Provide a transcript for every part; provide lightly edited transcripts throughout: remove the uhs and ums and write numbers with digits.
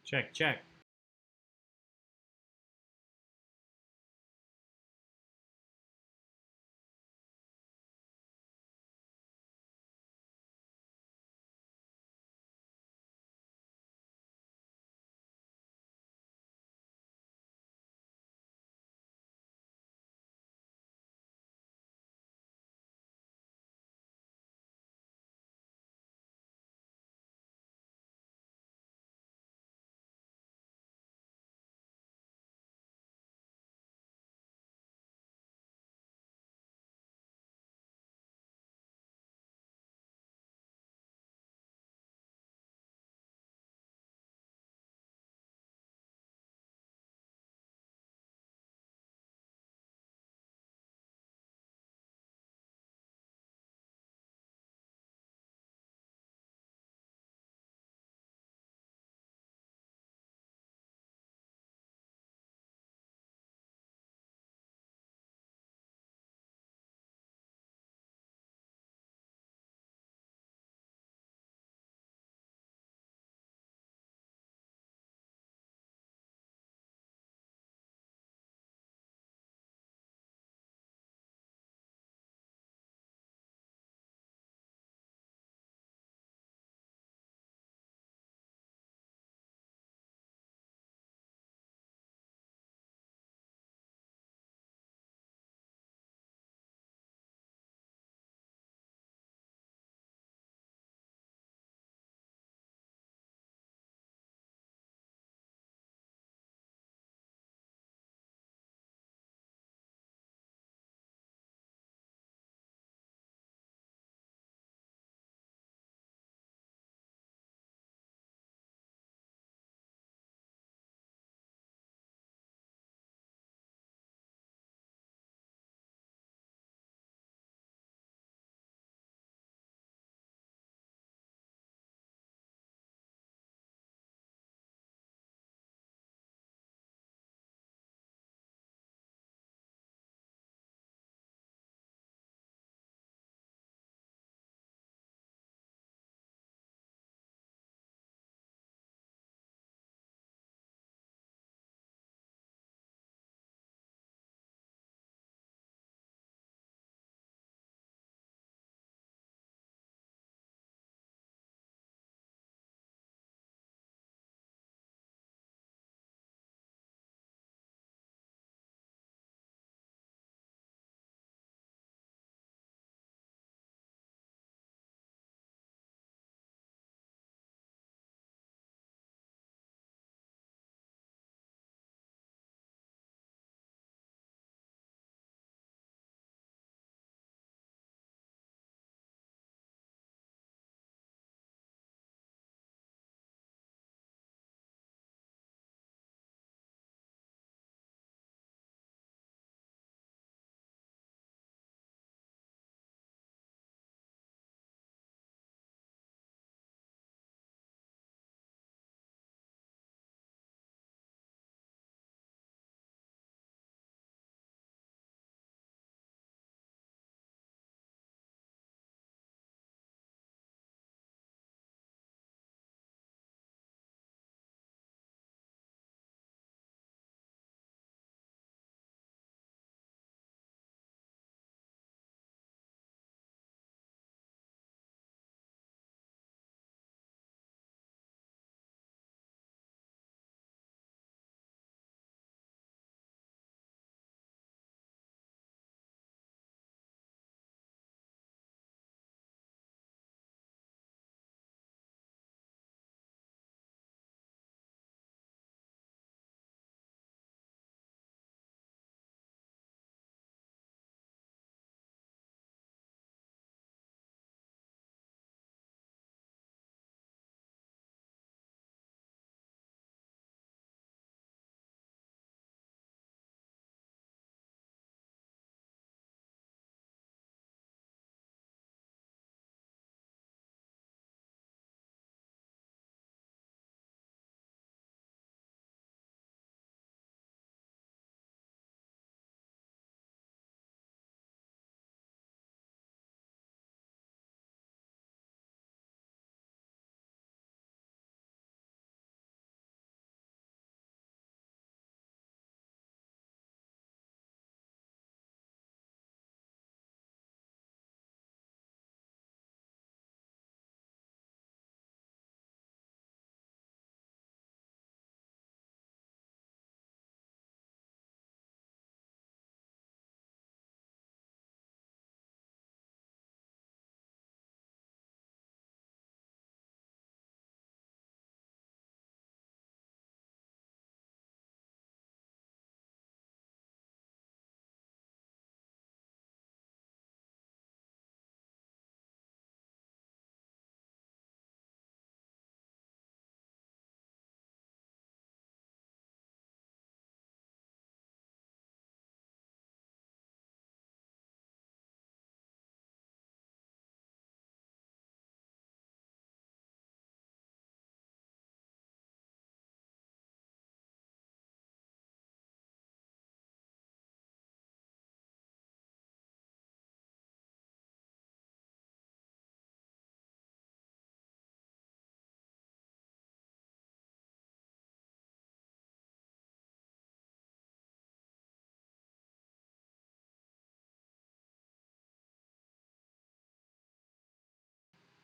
Check, check.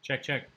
Check, check.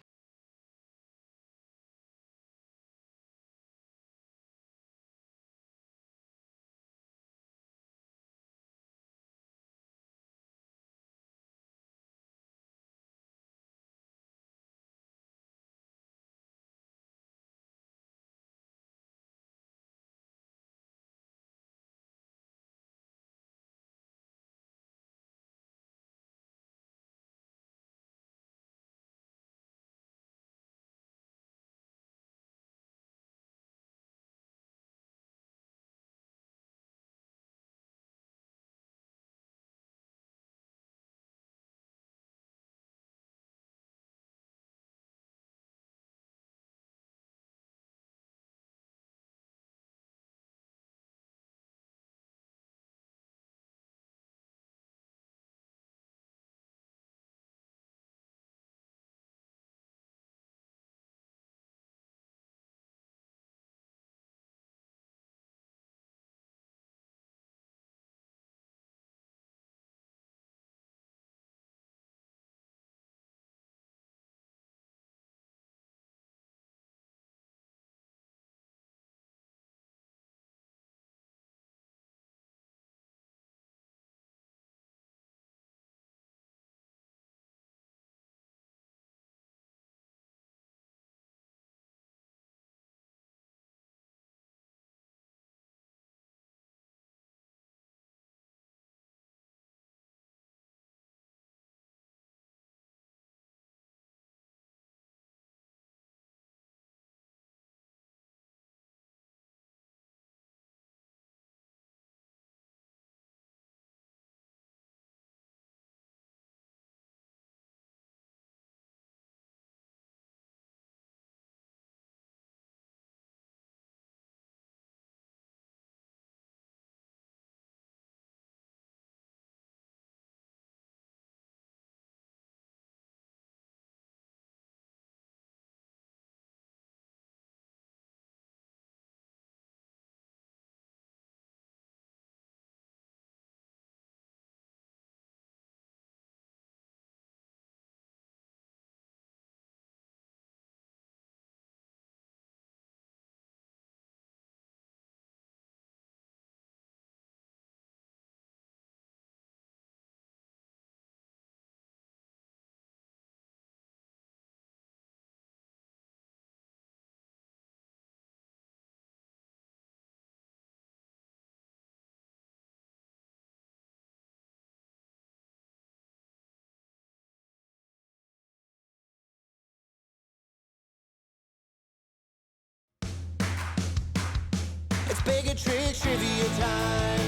It's bigotry trivia time.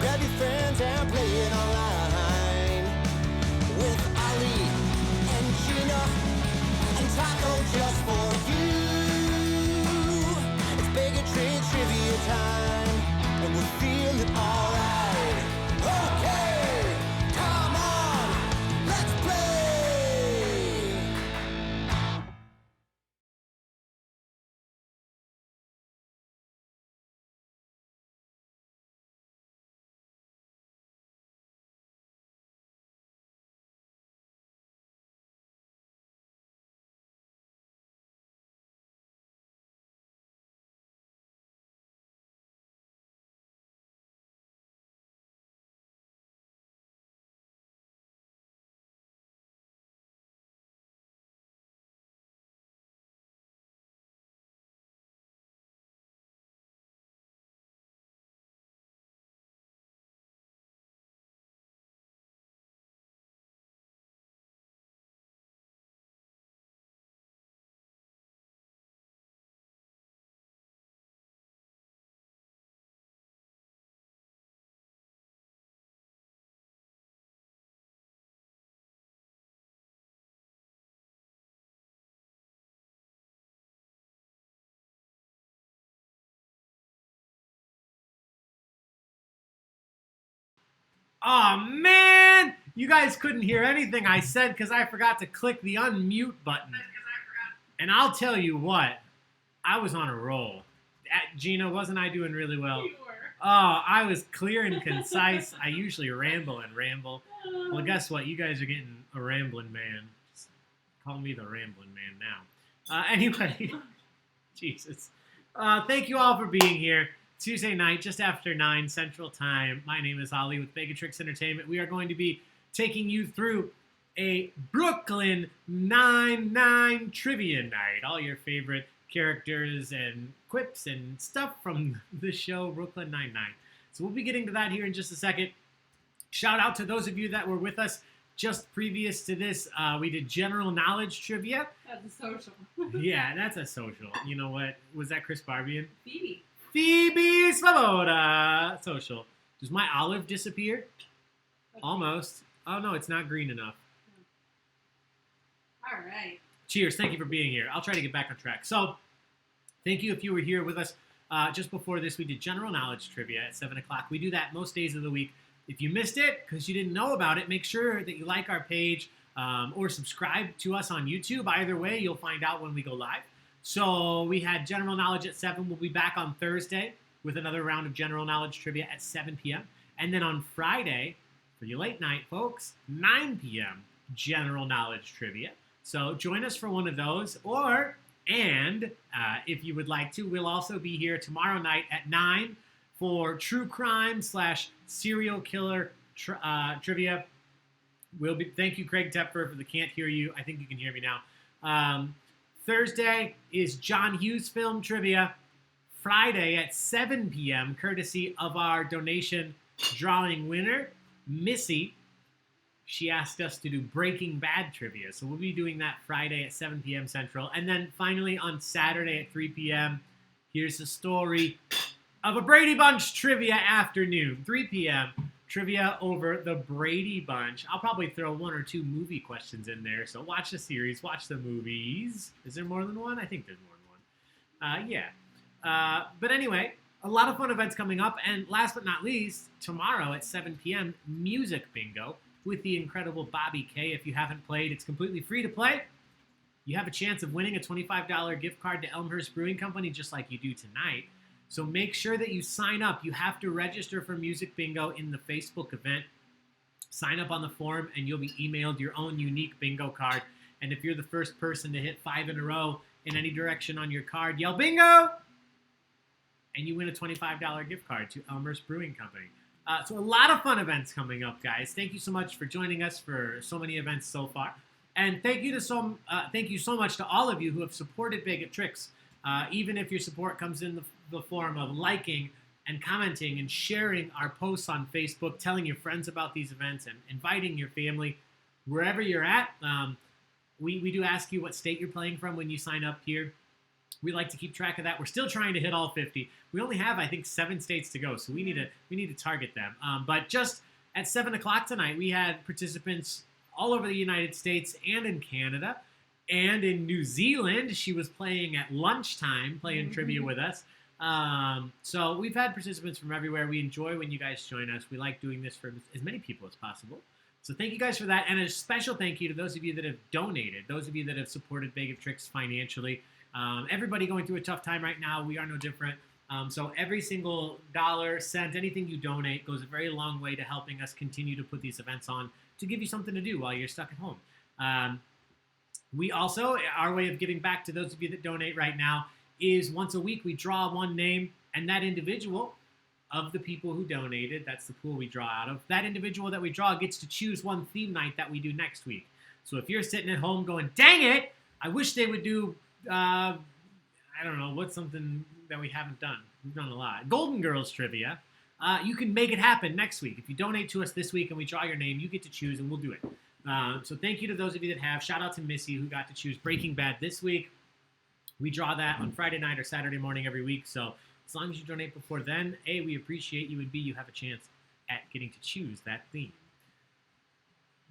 Grab your friends and play it online. With Ali and Gina and Taco just for you. It's bigotry trivia time, and we're feeling alright. Okay, come on, let's play. Oh man, you guys couldn't hear anything I said because I forgot to click the unmute button. And I'll tell you what, I was on a roll. Gina, wasn't I doing really well? You were. Oh, I was clear and concise. I usually ramble and ramble. Well, guess what? You guys are getting a rambling man. Call me the rambling man now. Anyway, Jesus. Thank you all for being here. Tuesday night, just after 9 Central Time. My name is Ali with Begatrix Entertainment. We are going to be taking you through a Brooklyn Nine-Nine trivia night. All your favorite characters and quips and stuff from the show Brooklyn Nine-Nine. So we'll be getting to that here in just a second. Shout out to those of you that were with us just previous to this. We did general knowledge trivia. That's a social. Yeah, that's a social. You know what? Was that Chris Barbian? Phoebe Svoboda. Social. Does my olive disappear? Okay. Almost. Oh, no, it's not green enough. All right. Cheers. Thank you for being here. I'll try to get back on track. So, thank you if you were here with us. Just before this, we did general knowledge trivia at 7 o'clock. We do that most days of the week. If you missed it because you didn't know about it, make sure that you like our page or subscribe to us on YouTube. Either way, you'll find out when we go live. So we had general knowledge at 7. We'll be back on Thursday with another round of general knowledge trivia at 7 p.m. And then on Friday, for you late night folks, 9 p.m. general knowledge trivia. So join us for one of those. And if you would like to, we'll also be here tomorrow night at 9 for true crime / serial killer trivia. Thank you, Craig Tepfer, for the can't hear you. I think you can hear me now. Thursday is John Hughes film trivia. Friday at 7 p.m., courtesy of our donation drawing winner, Missy. She asked us to do Breaking Bad trivia. So we'll be doing that Friday at 7 p.m. Central. And then finally on Saturday at 3 p.m., here's the story of a Brady Bunch trivia afternoon. 3 p.m. trivia over the Brady Bunch. I'll probably throw 1 or 2 movie questions in there. So watch the series, watch the movies. Is there more than one? I think there's more than one. Yeah. But anyway, a lot of fun events coming up. And last but not least, tomorrow at 7 p.m., music bingo with the incredible Bobby K. If you haven't played, it's completely free to play. You have a chance of winning a $25 gift card to Elmhurst Brewing Company just like you do tonight. So make sure that you sign up. You have to register for Music Bingo in the Facebook event. Sign up on the form, and you'll be emailed your own unique bingo card. And if you're the first person to hit 5 in a row in any direction on your card, yell bingo! And you win a $25 gift card to Elmhurst Brewing Company. So a lot of fun events coming up, guys. Thank you so much for joining us for so many events so far. And thank you so much to all of you who have supported Begatrix. Even if your support comes in the form of liking and commenting and sharing our posts on Facebook, telling your friends about these events and inviting your family wherever you're at. We do ask you what state you're playing from when you sign up here. We like to keep track of that. We're still trying to hit all 50. We only have, I think, 7 states to go, so we need to target them. But just at 7 o'clock tonight, we had participants all over the United States and in Canada. And in New Zealand, she was playing at lunchtime, playing trivia with us. So we've had participants from everywhere. We enjoy when you guys join us. We like doing this for as many people as possible. So thank you guys for that. And a special thank you to those of you that have donated, those of you that have supported Begatrix financially. Everybody going through a tough time right now. We are no different. So every single dollar, cent, anything you donate goes a very long way to helping us continue to put these events on to give you something to do while you're stuck at home. We also, our way of giving back to those of you that donate right now is once a week we draw one name, and that individual of the people who donated, that's the pool we draw out of, that individual that we draw gets to choose one theme night that we do next week. So if you're sitting at home going, dang it, I wish they would do, I don't know, what's something that we haven't done? We've done a lot. Golden Girls trivia. You can make it happen next week. If you donate to us this week and we draw your name, you get to choose and we'll do it. So thank you to those of you that have. Shout out to Missy who got to choose Breaking Bad this week. We draw that on Friday night or Saturday morning every week. So as long as you donate before then, A, we appreciate you, and B, you have a chance at getting to choose that theme.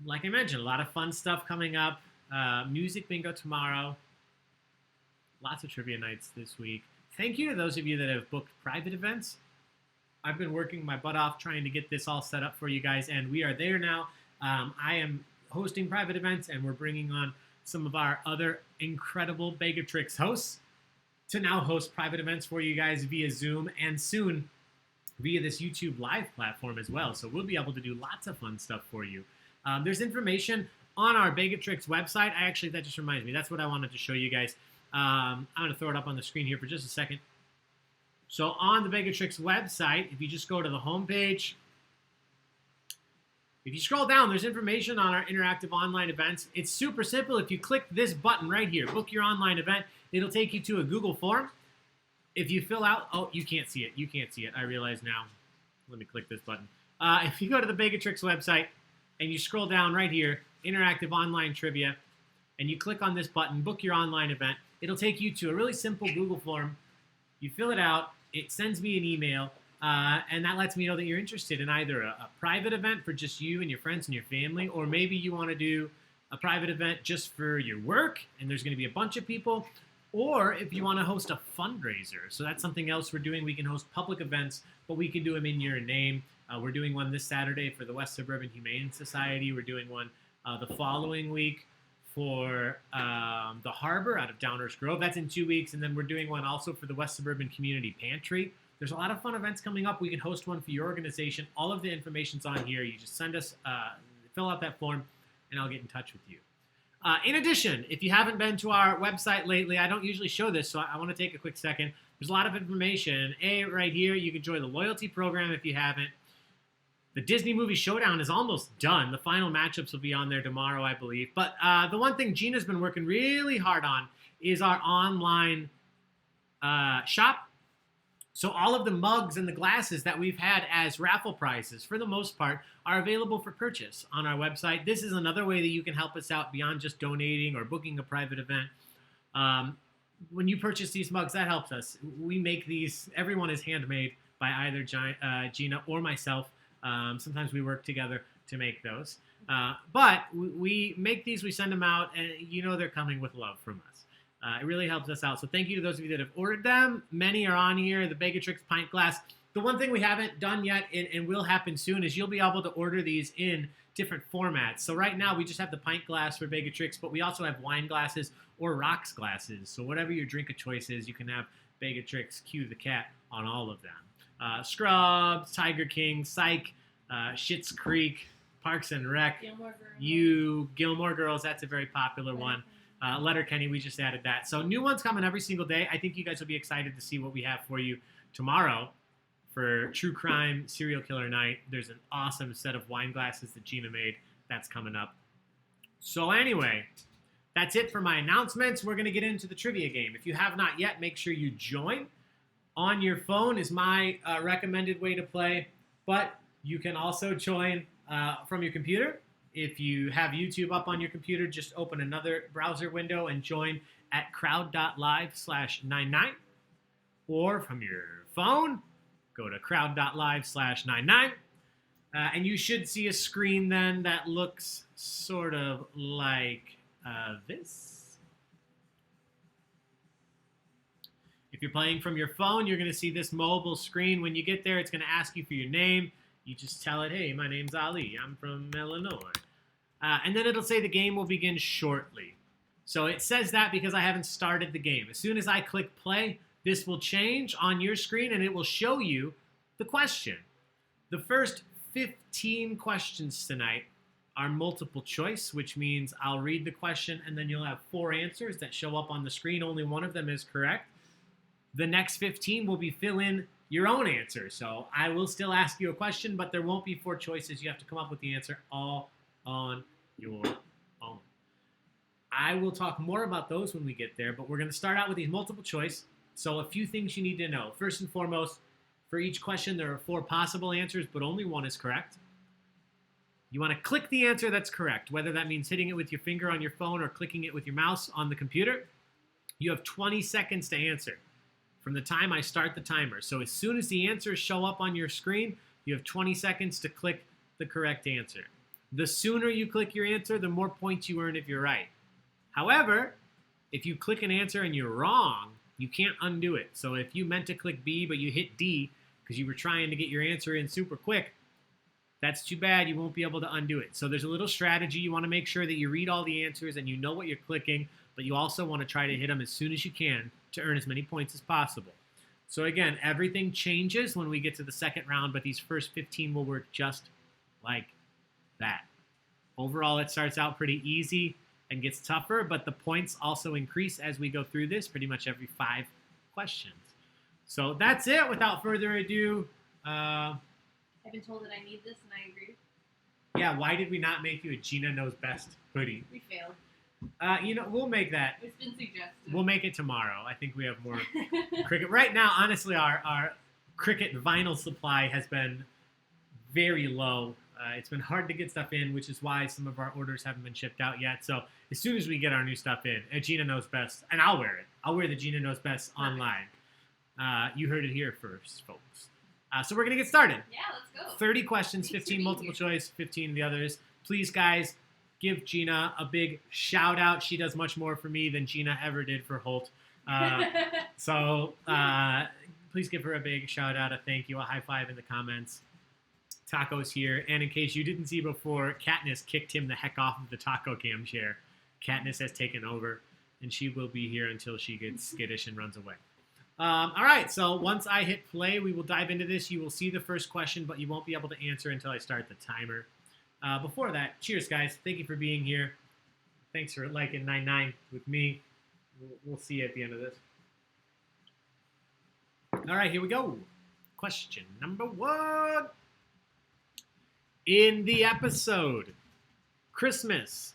Like I mentioned, a lot of fun stuff coming up. Music bingo tomorrow. Lots of trivia nights this week. Thank you to those of you that have booked private events. I've been working my butt off trying to get this all set up for you guys, and we are there now. I am hosting private events, and we're bringing on some of our other incredible Begatrix hosts to now host private events for you guys via Zoom and soon via this YouTube live platform as well. So we'll be able to do lots of fun stuff for you. There's information on our Baigatrix website, that just reminds me. That's what I wanted to show you guys. I'm going to throw it up on the screen here for just a second. So on the Baigatrix website, if you just go to the homepage, if you scroll down, there's information on our interactive online events. It's super simple. If you click this button right here, book your online event, it'll take you to a Google form. If you fill out, oh, you can't see it. You can't see it. I realize now. Let me click this button. If you go to the Baigatrix website and you scroll down right here, interactive online trivia, and you click on this button, book your online event, it'll take you to a really simple Google form. You fill it out. It sends me an email. And that lets me know that you're interested in either a private event for just you and your friends and your family, or maybe you want to do a private event just for your work, and there's going to be a bunch of people, or if you want to host a fundraiser. So that's something else we're doing. We can host public events, but we can do them in your name. We're doing one this Saturday for the West Suburban Humane Society. We're doing one the following week for the Harbor out of Downers Grove. That's in 2 weeks. And then we're doing one also for the West Suburban Community Pantry. There's a lot of fun events coming up. We can host one for your organization. All of the information's on here. You just send us, fill out that form, and I'll get in touch with you. In addition, if you haven't been to our website lately, I don't usually show this, so I want to take a quick second. There's a lot of information. Right here, you can join the loyalty program if you haven't. The Disney Movie Showdown is almost done. The final matchups will be on there tomorrow, I believe. But the one thing Gina's been working really hard on is our online shop. So all of the mugs and the glasses that we've had as raffle prizes, for the most part, are available for purchase on our website. This is another way that you can help us out beyond just donating or booking a private event. When you purchase these mugs, that helps us. We make these, everyone is handmade by either Gina or myself. Sometimes we work together to make those. But we make these, we send them out, and you know they're coming with love from us. It really helps us out. So thank you to those of you that have ordered them. Many are on here. The Baigatrix pint glass. The one thing we haven't done yet and will happen soon is you'll be able to order these in different formats. So right now we just have the pint glass for Baigatrix, but we also have wine glasses or rocks glasses. So whatever your drink of choice is, you can have Baigatrix, Cue the Cat on all of them. Scrubs, Tiger King, Psych, Schitt's Creek, Parks and Rec, Gilmore Girls, that's a very popular one. Letterkenny, we just added that. So new ones coming every single day. I think you guys will be excited to see what we have for you tomorrow for True Crime Serial Killer Night. There's an awesome set of wine glasses that Gina made. That's coming up. So anyway, that's it for my announcements. We're going to get into the trivia game. If you have not yet, make sure you join. On your phone is my recommended way to play, but you can also join from your computer. If you have YouTube up on your computer, just open another browser window and join at crowd.live/99. Or from your phone, go to crowd.live/99. And you should see a screen then that looks sort of like this. If you're playing from your phone, you're going to see this mobile screen. When you get there, it's going to ask you for your name. You just tell it, hey, my name's Ali. I'm from Illinois. And then it'll say the game will begin shortly. So it says that because I haven't started the game. As soon as I click play, this will change on your screen and it will show you the question. The first 15 questions tonight are multiple choice, which means I'll read the question and then you'll have 4 answers that show up on the screen. Only one of them is correct. The next 15 will be fill in your own answer. So I will still ask you a question, but there won't be 4 choices. You have to come up with the answer all on your own. I will talk more about those when we get there, but we're going to start out with these multiple choice. So a few things you need to know. First and foremost, for each question, there are 4 possible answers, but only one is correct. You want to click the answer that's correct, whether that means hitting it with your finger on your phone or clicking it with your mouse on the computer. You have 20 seconds to answer from the time I start the timer. So as soon as the answers show up on your screen, you have 20 seconds to click the correct answer. The sooner you click your answer, the more points you earn if you're right. However, if you click an answer and you're wrong, you can't undo it. So if you meant to click B, but you hit D because you were trying to get your answer in super quick, that's too bad. You won't be able to undo it. So there's a little strategy. You want to make sure that you read all the answers and you know what you're clicking, but you also want to try to hit them as soon as you can to earn as many points as possible. So again, everything changes when we get to the second round, but these first 15 will work just like that. Overall, it starts out pretty easy and gets tougher, but the points also increase as we go through this pretty much every 5 questions. So that's it. Without further ado, I've been told that I need this, and I agree. yeah, why did we not make you a Gina Knows Best hoodie? We failed. We'll make that. It's been suggested. We'll make it tomorrow. I think we have more cricket. Right now, honestly, our cricket vinyl supply has been very low. It's been hard to get stuff in, which is why some of our orders haven't been shipped out yet. So as soon as we get our new stuff in, Gina Knows Best, and I'll wear it. I'll wear the Gina Knows Best online. You heard it here first, folks. So we're going to get started. Yeah, let's go. 30 questions, Thanks 15 for being multiple here. choice, 15 the others. Please, guys, give Gina a big shout out. She does much more for me than Gina ever did for Holt. So please give her a big shout out, a thank you, a high five in the comments. Taco's here, and in case you didn't see before, Katniss kicked him the heck off of the taco cam chair. Katniss has taken over, and she will be here until she gets skittish and runs away. All right, so once I hit play, we will dive into this. You will see the first question, but you won't be able to answer until I start the timer. Before that, cheers, guys. Thank you for being here. Thanks for liking 9-9 with me. We'll see you at the end of this. All right, here we go. Question number 1. In the episode Christmas,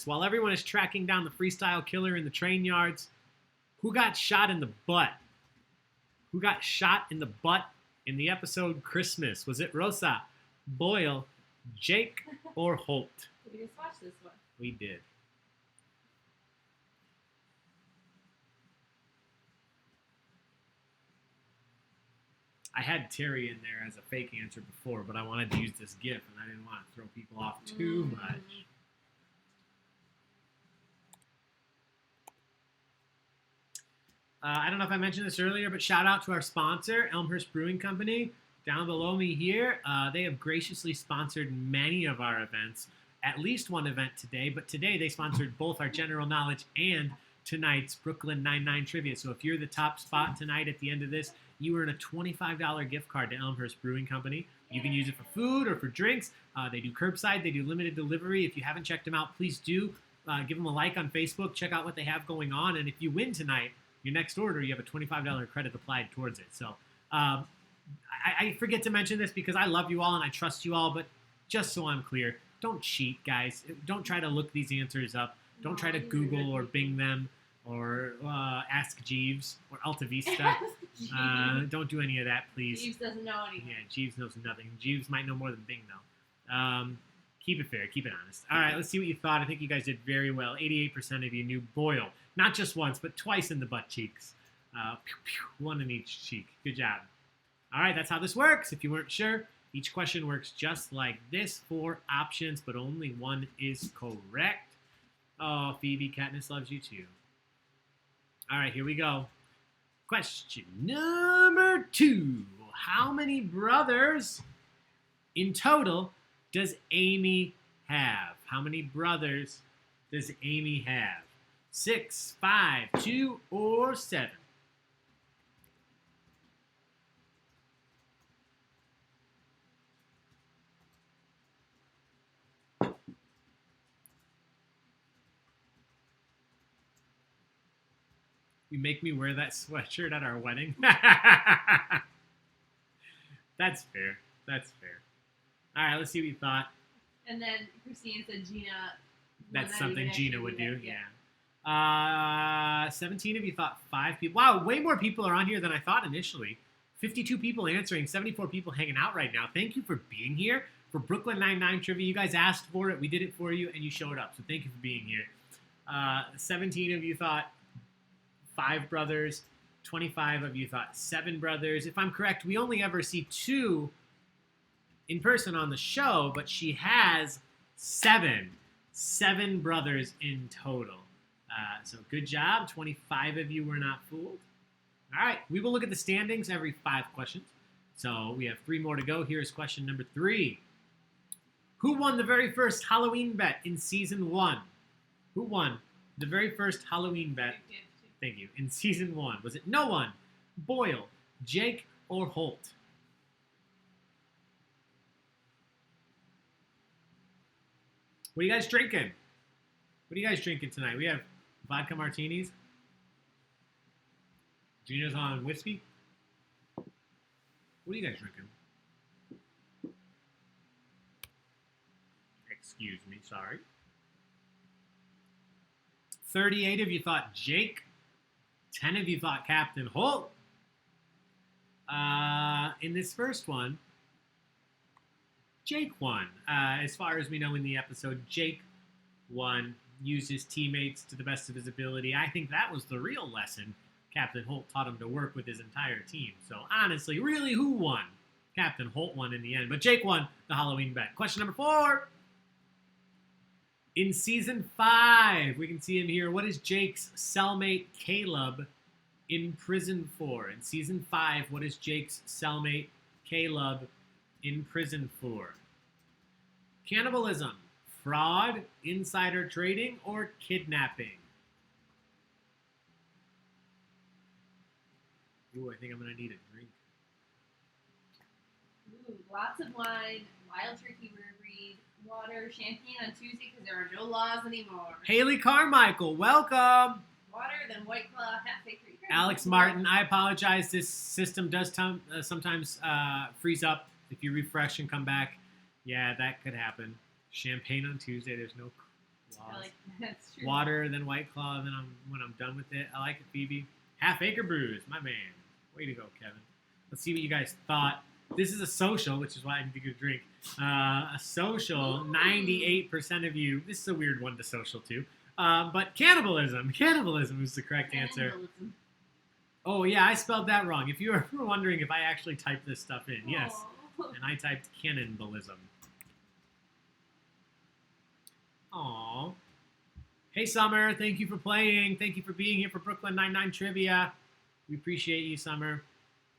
while everyone is tracking down the Freestyle Killer in the train yards, who got shot in the butt? Who got shot in the butt in the episode Christmas? Was it Rosa, Boyle, Jake, or Holt? We just watched this one. We did. I had Terry in there as a fake answer before, but I wanted to use this GIF, and I didn't want to throw people off too much. I don't know if I mentioned this earlier, but shout out to our sponsor, Elmhurst Brewing Company. Down below me here, they have graciously sponsored many of our events, at least one event today, but today they sponsored both our general knowledge and tonight's Brooklyn 99 trivia. So if you're the top spot tonight at the end of this, you earn a $25 gift card to Elmhurst Brewing Company. You can use it for food or for drinks. They do curbside. They do limited delivery. If you haven't checked them out, please do. Give them a like on Facebook. Check out what they have going on. And if you win tonight, your next order, you have a $25 credit applied towards it. So I forget to mention this because I love you all and I trust you all, but just so I'm clear, don't cheat, guys. Don't try to look these answers up. Don't try to Google or Bing them or Ask Jeeves or Alta Vista. Don't do any of that, please. Jeeves doesn't know anything. Yeah, Jeeves knows nothing. Jeeves might know more than Bing, though. Keep it fair. Keep it honest. All right, let's see what you thought. I think you guys did very well. 88% of you knew Boyle. Not just once, but twice in the butt cheeks. Pew, pew, one in each cheek. Good job. All right, that's how this works. If you weren't sure, each question works just like this. 4 options, but only one is correct. Oh, Phoebe, Katniss loves you too. All right, here we go. Question number 2. How many brothers in total does Amy have? How many brothers does Amy have? 6, 5, 2, or 7? You make me wear that sweatshirt at our wedding? That's fair. That's fair. All right, let's see what you thought. And then Christine said Gina. That's something Gina would do, yeah. 17 of you thought 5 people. Wow, way more people are on here than I thought initially. 52 people answering, 74 people hanging out right now. Thank you for being here for Brooklyn 99 Trivia. You guys asked for it. We did it for you, and you showed up. So thank you for being here. 17 of you thought 5 brothers. 25 of you thought 7 brothers. If I'm correct, we only ever see 2 in person on the show, but she has 7 brothers in total. So good job. 25 of you were not fooled. All right, we will look at the standings every 5 questions. So we have 3 more to go. Here's question number 3. Who won the very first Halloween bet in season 1? Who won the very first Halloween bet? Thank you. In season 1, was it no one, Boyle, Jake, or Holt? What are you guys drinking? What are you guys drinking tonight? We have vodka martinis. Gina's on whiskey. What are you guys drinking? Excuse me, sorry. 38 of you thought Jake. 10 of you thought Captain Holt. In this first one, Jake won. As far as we know in the episode, Jake won. Used his teammates to the best of his ability. I think that was the real lesson. Captain Holt taught him to work with his entire team. So honestly, really, who won? Captain Holt won in the end, but Jake won the Halloween bet. Question number 4. In season 5, we can see him here. What is Jake's cellmate Caleb in prison for? In season 5, what is Jake's cellmate Caleb in prison for? Cannibalism, fraud, insider trading, or kidnapping? Ooh, I think I'm going to need a drink. Ooh, lots of wine, wild turkey rare breed, water, champagne on Tuesday because there are no laws anymore. Haley Carmichael, welcome. Water, then White Claw, half acre. Alex Martin, I apologize. This system does sometimes freeze up. If you refresh and come back, yeah, that could happen. Champagne on Tuesday, there's no laws. That's true. Water, then White Claw, and then when I'm done with it, I like it, Phoebe. Half Acre Brews, my man. Way to go, Kevin. Let's see what you guys thought. This is a social, which is why I need to get a drink. A social, 98% of you. This is a weird one to social too. But cannibalism. Cannibalism is the correct answer. Cannibalism. Oh, yeah, I spelled that wrong. If you were wondering if I actually typed this stuff in, yes. Aww. And I typed cannibalism. Aw. Hey, Summer. Thank you for playing. Thank you for being here for Brooklyn Nine-Nine Trivia. We appreciate you, Summer.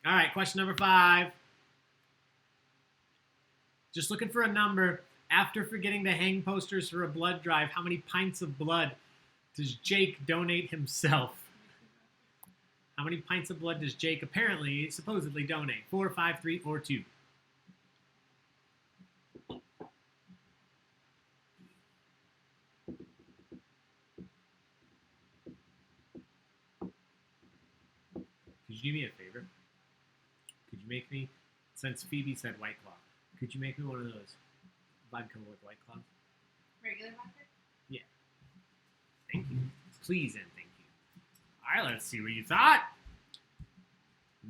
All right, question number 5. Just looking for a number. After forgetting to hang posters for a blood drive, how many pints of blood does Jake donate himself? How many pints of blood does Jake supposedly donate? 4, 5, 3, or 2? Could you do me a favor? Could you make me, since Phoebe said White Claw, could you make me one of those vodka with White Claw? Regular vodka? Yeah. Thank you. Please and thank you. All right, let's see what you thought.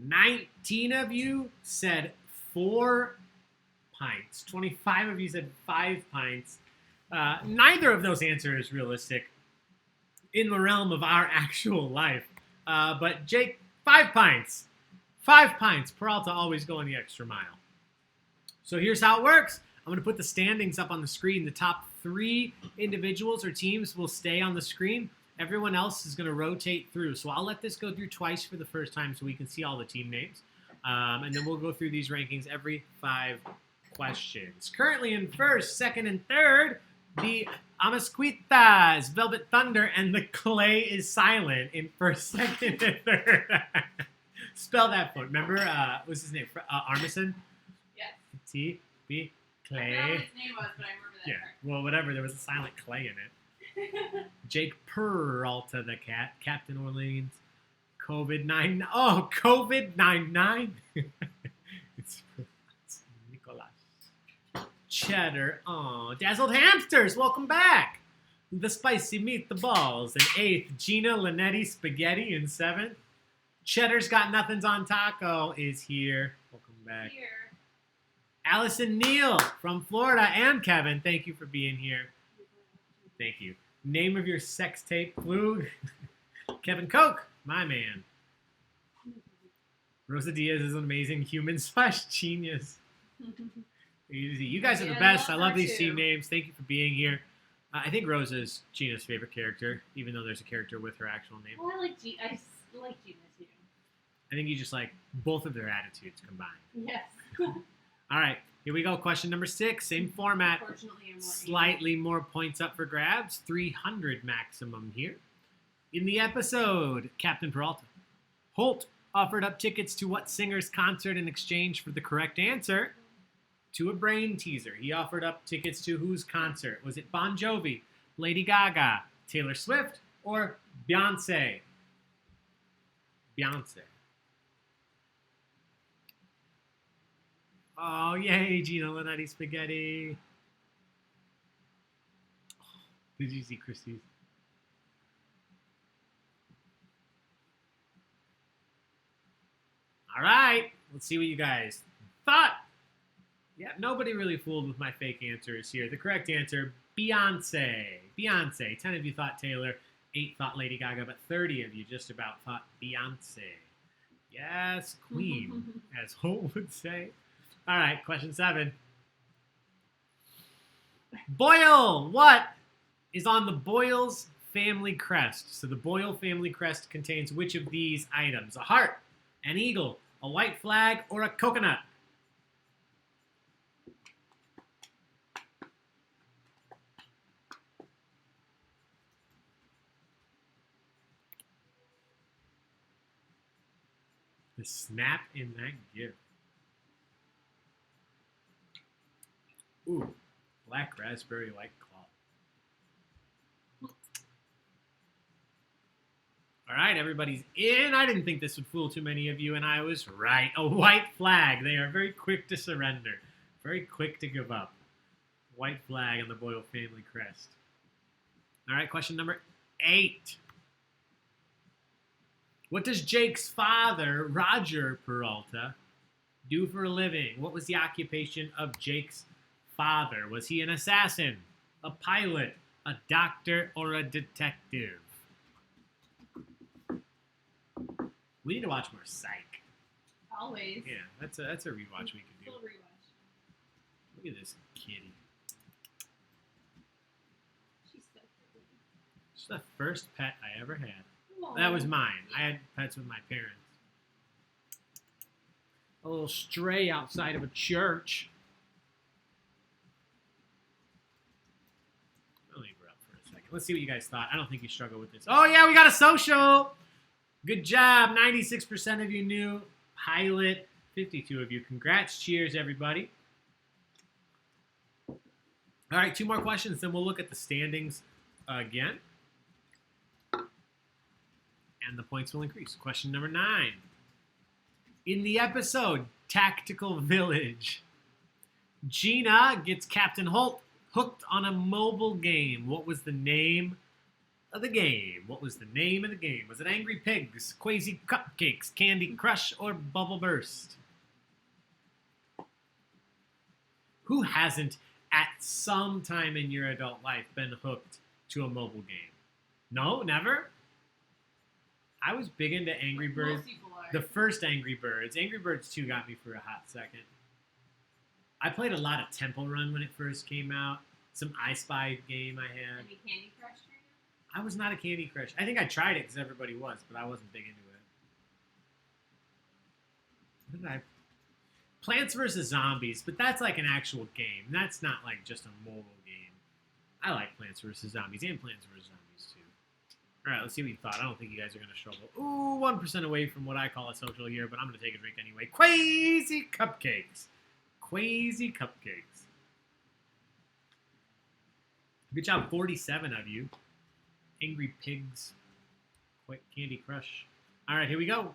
19 of you said 4 pints. 25 of you said 5 pints. Neither of those answers is realistic in the realm of our actual life. But Jake, 5 pints. 5 pints. Peralta always going the extra mile. So here's how it works. I'm going to put the standings up on the screen. The top 3 individuals or teams will stay on the screen. Everyone else is going to rotate through. So I'll let this go through twice for the first time so we can see all the team names. And then we'll go through these rankings every 5 questions. Currently in first, second, and third, the Amasquitas, Velvet Thunder, and the Clay is silent in first, second, and third. Spell that for remember, what's his name? Armisen? Yes. T-B, Clay. I don't know what his name was, but I remember that Yeah, part. well, whatever. There was a silent Clay in it. Jake Peralta, the cat. Captain Orleans. COVID-9. Oh, COVID-99. It's Nicolas. Cheddar. Oh, Dazzled Hamsters. Welcome back. The Spicy Meatballs. In 8th, Gina Linetti Spaghetti in 7th. Cheddar's Got Nothing's on Taco is here. Welcome back. Here. Allison Neal from Florida and Kevin, thank you for being here. Thank you. Name of your sex tape, Flug. Kevin Koch, my man. Rosa Diaz is an amazing human / genius. You guys are the best. I love these team names. Thank you for being here. I think Rosa is Gina's favorite character, even though there's a character with her actual name. Well, I like Gina too. I think you just like both of their attitudes combined. Yes. All right, here we go. Question number 6, same format. Unfortunately, I'm more Slightly more points up for grabs. 300 maximum here. In the episode, Captain Peralta. Holt offered up tickets to what singer's concert in exchange for the correct answer? to a brain teaser. He offered up tickets to whose concert? Was it Bon Jovi, Lady Gaga, Taylor Swift, or Beyonce? Beyonce. Oh, yay, Gina Linetti Spaghetti. Did you see Christie's? All right, let's see what you guys thought. Yeah, nobody really fooled with my fake answers here. The correct answer, Beyonce. Beyonce. 10 of you thought Taylor, 8 thought Lady Gaga, but 30 of you just about thought Beyonce. Yes, queen, as Holt would say. All right, question 7. Boyle, what is on the Boyle's family crest? So the Boyle family crest contains which of these items? A heart, an eagle, a white flag, or a coconut? The snap in that gift. Ooh, black raspberry white claw. All right, everybody's in. I didn't think this would fool too many of you, and I was right. A white flag. They are very quick to surrender, very quick to give up. White flag on the Boyle family crest. All right, question number 8. What does Jake's father, Roger Peralta, do for a living? What was the occupation of Jake's father? Was he an assassin, a pilot, a doctor, or a detective? We need to watch more Psych. Always. Yeah, that's a rewatch we could do. Full rewatch. Look at this kitty. She's so pretty. She's the first pet I ever had. Aw. That was mine. I had pets with my parents. A little stray outside of a church. I'll leave her up for a second. Let's see what you guys thought. I don't think you struggle with this. Oh, yeah, we got a social. Good job. 96% of you knew. Pilot. 52 of you. Congrats. Cheers, everybody. All right, 2 more questions, then we'll look at the standings again. And the points will increase. Question number 9. In the episode Tactical Village, Gina gets Captain Holt hooked on a mobile game. What was the name of the game? What was the name of the game? Was it Angry Pigs, Quasi Cupcakes, Candy Crush, or Bubble Burst? Who hasn't, at some time in your adult life, been hooked to a mobile game? No? Never? I was big into Angry Birds. Most people are. The first Angry Birds. Angry Birds 2 got me for a hot second. I played a lot of Temple Run when it first came out. Some I Spy game I had. Any Candy Crush? I was not a Candy Crush. I think I tried it because everybody was, but I wasn't big into it. What did I... Plants vs. Zombies, but that's like an actual game. That's not like just a mobile game. I like Plants vs. Zombies and Plants vs. Zombies too. All right, let's see what you thought. I don't think you guys are going to struggle. Ooh, 1% away from what I call a social here, but I'm going to take a drink anyway. Quasi Cupcakes. Quasi Cupcakes. Good job, 47 of you. Angry Pigs. Candy Crush. All right, here we go.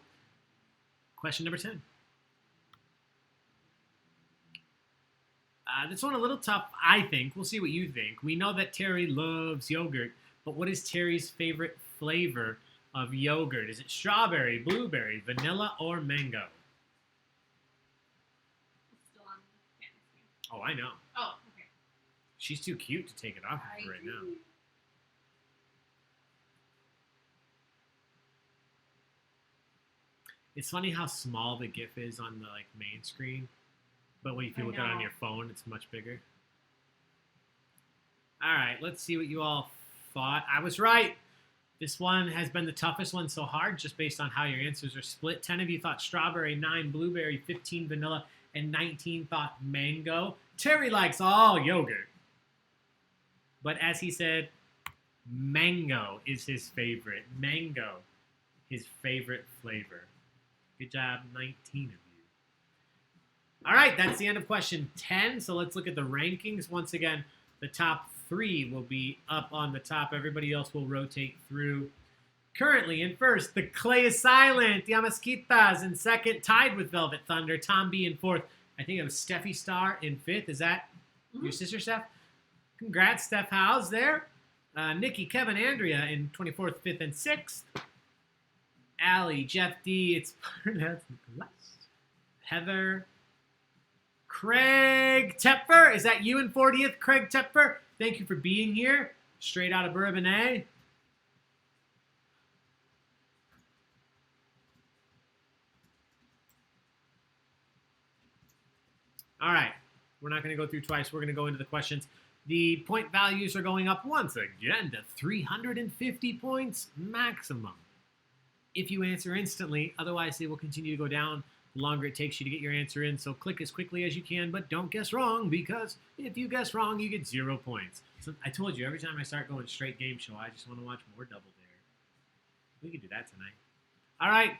Question number 10. This one a little tough, I think. We'll see what you think. We know that Terry loves yogurt, but what is Terry's favorite flavor of yogurt? Is it strawberry, blueberry, vanilla, or mango? It's still on the camera screen. Oh, I know. Oh, okay. She's too cute to take it off of her right now. It's funny how small the GIF is on the main screen, but when you look at it on your phone, it's much bigger. All right, let's see what you all thought. I was right. This one has been the toughest one so hard, just based on how your answers are split. 10 of you thought strawberry, 9 blueberry, 15 vanilla, and 19 thought mango. Terry likes all yogurt. But as he said, mango is his favorite. Mango, his favorite flavor. Good job, 19 of you. All right, that's the end of question 10. So let's look at the rankings. Once again, the top 3 will be up on the top. Everybody else will rotate through. Currently in first, The Clay is Silent, Yamasquitas in second, tied with Velvet Thunder, Tom B in fourth. I think it was Steffi Star in fifth. Is that your sister, Steph? Congrats, Steph Howes there. Nikki, Kevin, Andrea in 24th, 5th, and 6th. Allie, Jeff D, it's pronounced Celeste. Heather. Craig Tepfer, is that you in 40th? Craig Tepfer, thank you for being here. Straight out of Bourbonnais. All right, we're not going to go through twice. We're going to go into the questions. The point values are going up once again to 350 points maximum if you answer instantly. Otherwise, they will continue to go down the longer it takes you to get your answer in. So click as quickly as you can, but don't guess wrong, because if you guess wrong, you get 0 points. So I told you, every time I start going straight game show, I just want to watch more Double Dare. We could do that tonight. All right.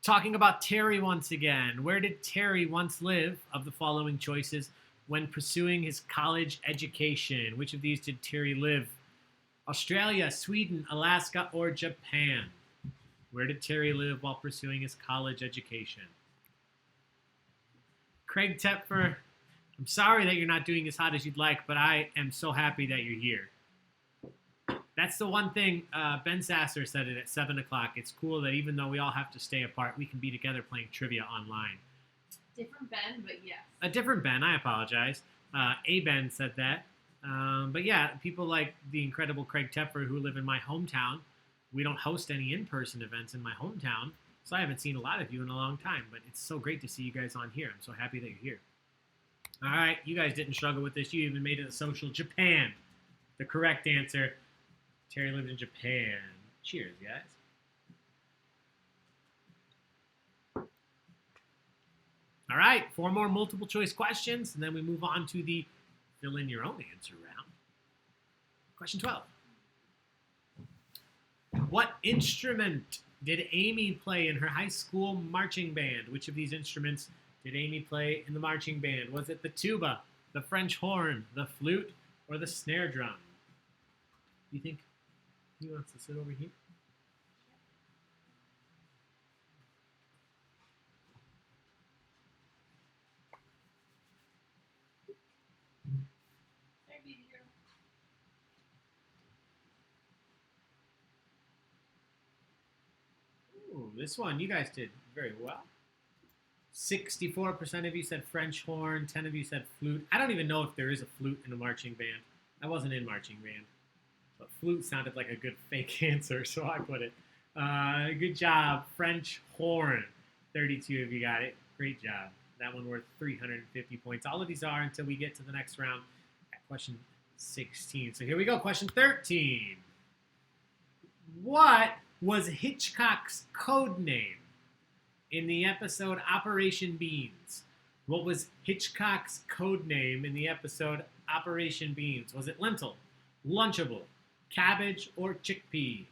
Talking about Terry once again. Where did Terry once live of the following choices when pursuing his college education? Which of these did Terry live? Australia, Sweden, Alaska, or Japan? Where did Terry live while pursuing his college education? Craig Tepfer, I'm sorry that you're not doing as hot as you'd like, but I am so happy that you're here. That's the one thing. Ben Sasser said it at 7 o'clock. It's cool that even though we all have to stay apart, we can be together playing trivia online. Different Ben, but yes. A different Ben, I apologize. A Ben said that. But yeah, people like the incredible Craig Tepfer who live in my hometown. We don't host any in-person events in my hometown, so I haven't seen a lot of you in a long time. But it's so great to see you guys on here. I'm so happy that you're here. All right, you guys didn't struggle with this. You even made it a social. Japan, the correct answer. Terry lived in Japan. Cheers, guys. All right, 4 more multiple choice questions, and then we move on to the fill in your own answer round. Question 12. What instrument did Amy play in her high school marching band? Which of these instruments did Amy play in the marching band? Was it the tuba, the French horn, the flute, or the snare drum? Do you think he wants to sit over here? Ooh, this one, you guys did very well. 64% of you said French horn, 10 of you said flute. I don't even know if there is a flute in a marching band. I wasn't in marching band. But flute sounded like a good fake answer, so I put it. Good job. French horn. 32 of you got it. Great job. That one worth 350 points. All of these are until we get to the next round at question 16. So here we go. Question 13. What was Hitchcock's code name in the episode Operation Beans? What was Hitchcock's code name in the episode Operation Beans? Was it lentil, lunchable, cabbage, or chickpea?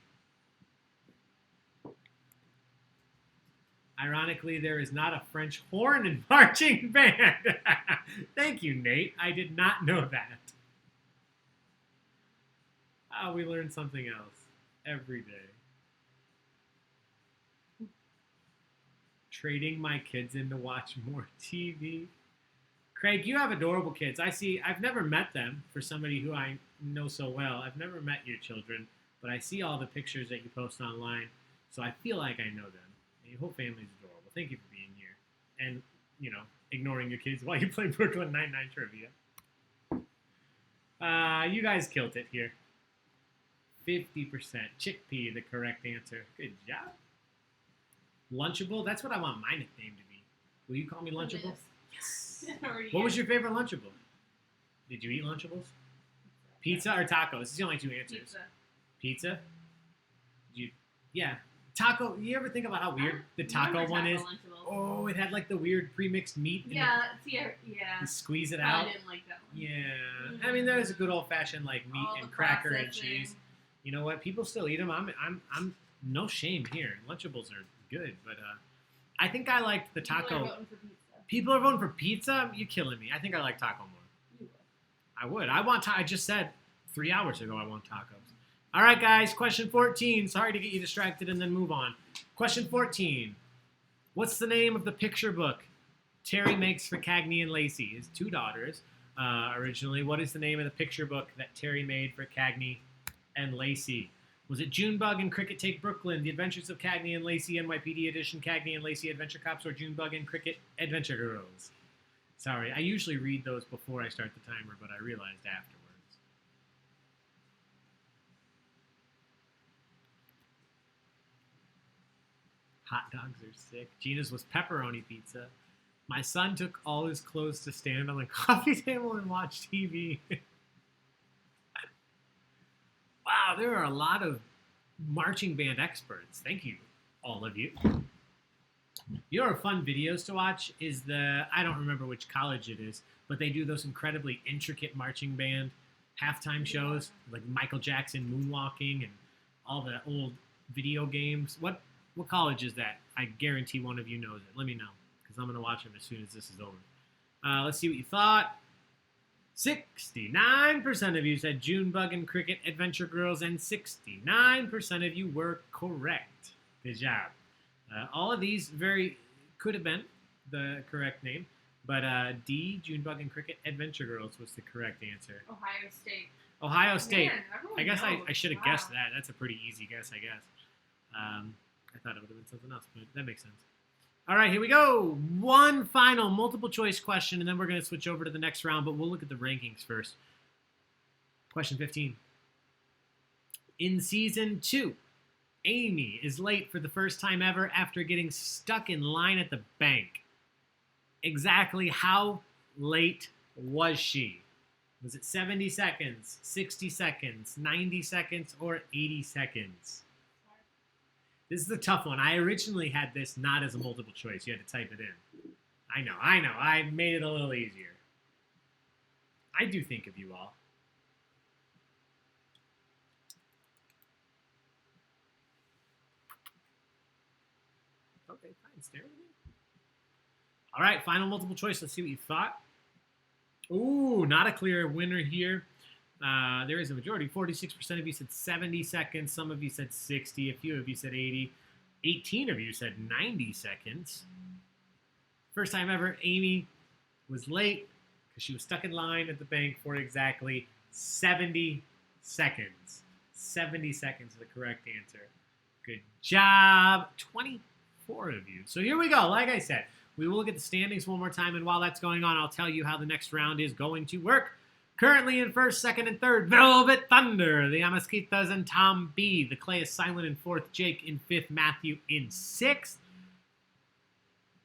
Ironically, there is not a French horn in marching band. Thank you, Nate. I did not know that. Oh, we learn something else every day. Trading my kids in to watch more TV. Craig, you have adorable kids. I've never met them for somebody who I know so well. I've never met your children, but I see all the pictures that you post online, so I feel like I know them. And your whole family's adorable. Thank you for being here. And, ignoring your kids while you play Brooklyn Nine-Nine trivia. You guys killed it here. 50%. Chickpea, the correct answer. Good job. Lunchable? That's what I want my nickname to be. Will you call me Lunchable? Yes. What was your favorite Lunchable? Did you eat Lunchables? Pizza or tacos? It's the only 2 answers. Pizza? Yeah. Taco. You ever think about how weird the taco one is? Lunchables. Oh, it had like the weird pre-mixed meat. Yeah. You squeeze it I out. didn't like that one. Yeah. I mean, there's a good old-fashioned like meat All and the cracker and processing. cheese. You know what? People still eat them. I'm no shame here. Lunchables are good, but I think I liked the People are taco. voting for pizza. People are voting for pizza? You're killing me. I think I like taco more. You will. I would. I just said 3 hours ago I want tacos. All right, guys. Question 14. Sorry to get you distracted and then move on. Question 14. What's the name of the picture book Terry makes for Cagney and Lacey? His 2 daughters. Originally, what is the name of the picture book that Terry made for Cagney and Lacey? Was it Junebug and Cricket Take Brooklyn, The Adventures of Cagney and Lacey, NYPD Edition, Cagney and Lacey Adventure Cops, or Junebug and Cricket Adventure Girls? Sorry, I usually read those before I start the timer, but I realized afterwards. Hot dogs are sick. Gina's was pepperoni pizza. My son took all his clothes to stand on the coffee table and watch TV. Wow, there are a lot of marching band experts. Thank you, all of you. You know, fun videos to watch is I don't remember which college it is, but they do those incredibly intricate marching band halftime shows, like Michael Jackson moonwalking and all the old video games. What college is that? I guarantee one of you knows it. Let me know, because I'm going to watch them as soon as this is over. Let's see what you thought. 69% of you said Junebug and Cricket Adventure Girls, and 69% of you were correct. Good job. All of these could have been the correct name, but D, Junebug and Cricket Adventure Girls, was the correct answer. Ohio State. Ohio State. Man, everyone I guess knows. I should have Wow. guessed that. That's a pretty easy guess, I guess. I thought it would have been something else, but that makes sense. All right, here we go. One final multiple choice question, and then we're going to switch over to the next round, but we'll look at the rankings first. Question 15. In season 2, Amy is late for the first time ever after getting stuck in line at the bank. Exactly how late was she? Was it 70 seconds, 60 seconds, 90 seconds, or 80 seconds? This is a tough one. I originally had this not as a multiple choice. You had to type it in. I know. I made it a little easier. I do think of you all. Okay, fine. Stare with me. All right, final multiple choice. Let's see what you thought. Ooh, not a clear winner here. There is a majority. 46% of you said 70 seconds. Some of you said 60. A few of you said 80. 18 of you said 90 seconds. First time ever, Amy was late because she was stuck in line at the bank for exactly 70 seconds. 70 seconds is the correct answer. Good job. 24 of you. So here we go. Like I said, we will look at the standings one more time, and while that's going on, I'll tell you how the next round is going to work. Currently in first, second, and third, Velvet Thunder, the Amasquitas and Tom B. The Clay is silent in fourth, Jake in fifth, Matthew in sixth.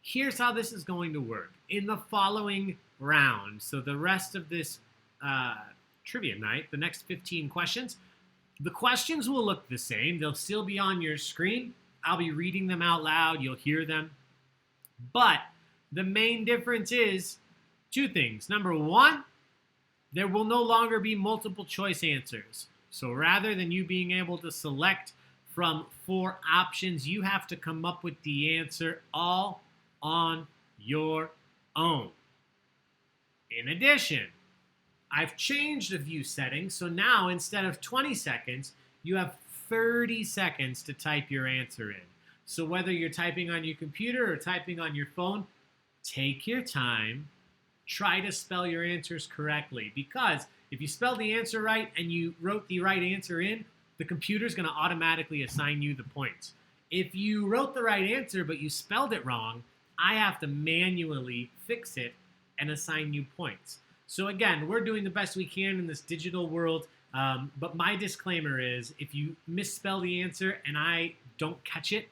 Here's how this is going to work. In the following round, so the rest of this trivia night, the next 15 questions, the questions will look the same. They'll still be on your screen. I'll be reading them out loud. You'll hear them. But the main difference is 2 things. Number 1, there will no longer be multiple choice answers. So rather than you being able to select from 4 options, you have to come up with the answer all on your own. In addition, I've changed a few settings. So now instead of 20 seconds, you have 30 seconds to type your answer in. So whether you're typing on your computer or typing on your phone, take your time. Try to spell your answers correctly, because if you spell the answer right and you wrote the right answer in, the computer's going to automatically assign you the points. If you wrote the right answer but you spelled it wrong, I have to manually fix it and assign you points. So again, we're doing the best we can in this digital world, but my disclaimer is if you misspell the answer and I don't catch it,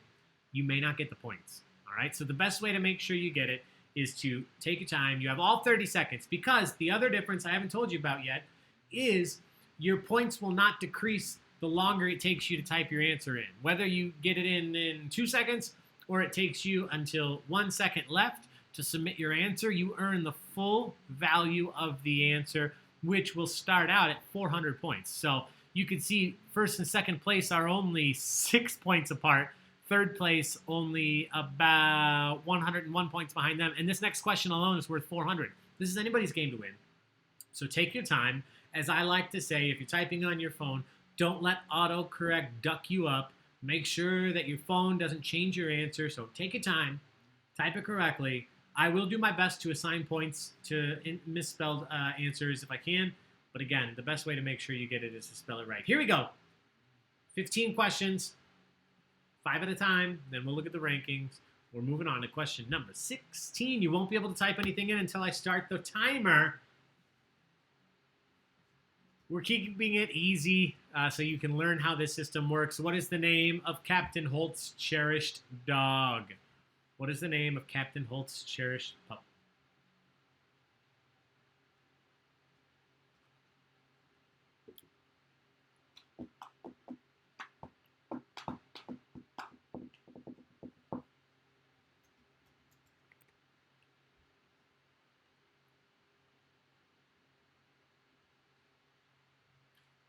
you may not get the points. All right, so the best way to make sure you get it is to take your time. You have all 30 seconds, because the other difference I haven't told you about yet is your points will not decrease the longer it takes you to type your answer in. Whether you get it in 2 seconds or it takes you until 1 second left to submit your answer, you earn the full value of the answer, which will start out at 400 points. So you can see first and second place are only 6 points apart Third place, only about 101 points behind them. And this next question alone is worth 400. This is anybody's game to win. So take your time. As I like to say, if you're typing on your phone, don't let autocorrect duck you up. Make sure that your phone doesn't change your answer. So take your time. Type it correctly. I will do my best to assign points to misspelled answers if I can. But again, the best way to make sure you get it is to spell it right. Here we go. 15 questions. 5 at a time, then we'll look at the rankings. We're moving on to question number 16. You won't be able to type anything in until I start the timer. We're keeping it easy so you can learn how this system works. What is the name of Captain Holt's cherished dog? What is the name of Captain Holt's cherished pup?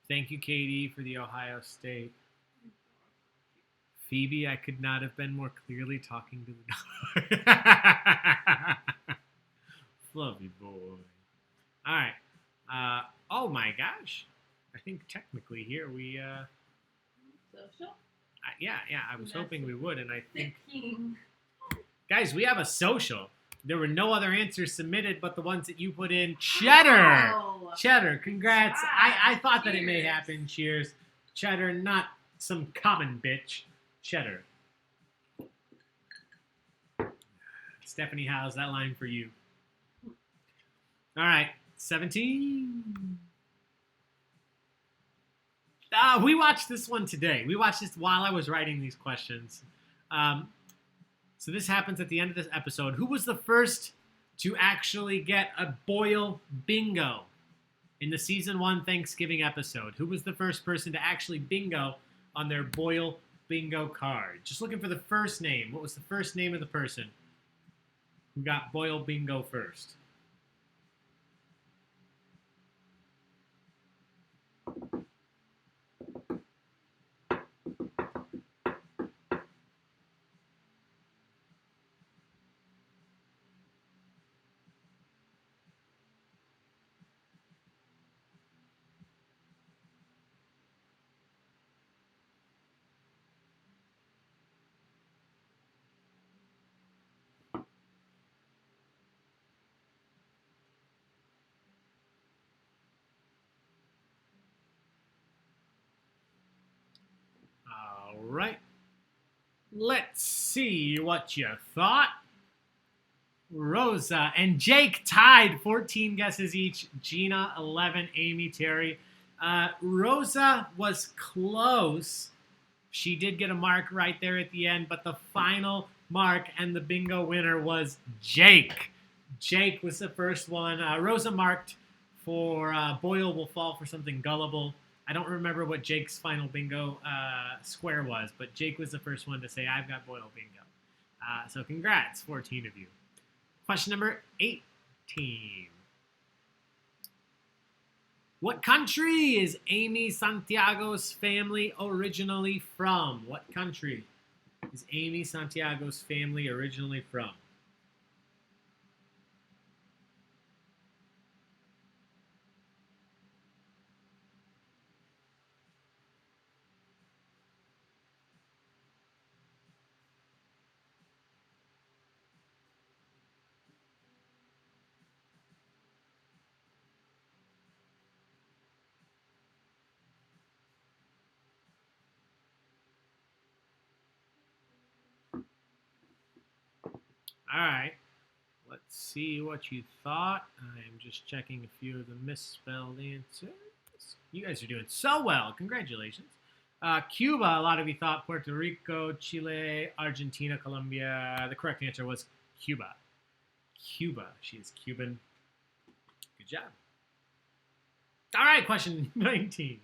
Thank you, Katie, for the Ohio State. Phoebe, I could not have been more clearly talking to the dog. Love you, boy. All right. Oh, my gosh. I think technically here we... Social? Yeah, I was hoping we would, and I think... King. Guys, we have a social. There were no other answers submitted but the ones that you put in. Cheddar! Oh. Cheddar, congrats. I thought that it may Cheers. happen. Cheers. Cheddar, not some common bitch. Cheddar. Stephanie, how's that line for you? All right, 17. We watched this one today. We watched this while I was writing these questions. So this happens at the end of this episode. Who was the first to actually get a Boyle bingo in the season 1 Thanksgiving episode? Who was the first person to actually bingo on their Boyle bingo card? Just looking for the first name. What was the first name of the person who got Boyle bingo first? All right. Let's see what you thought. Rosa and Jake tied 14 guesses each. Gina, 11. Amy, Terry. Rosa was close. She did get a mark right there at the end, but the final mark and the bingo winner was Jake. Jake was the first one. Rosa marked for Boyle will fall for something gullible. I don't remember what Jake's final bingo square was, but Jake was the first one to say, I've got Boyle bingo. So congrats, 14 of you. Question number 18. What country is Amy Santiago's family originally from? What country is Amy Santiago's family originally from? All right, let's see what you thought. I'm just checking a few of the misspelled answers. You guys are doing so well. Congratulations. Cuba, a lot of you thought Puerto Rico, Chile, Argentina, Colombia. The correct answer was Cuba. Cuba. She is Cuban. Good job. All right, question 19.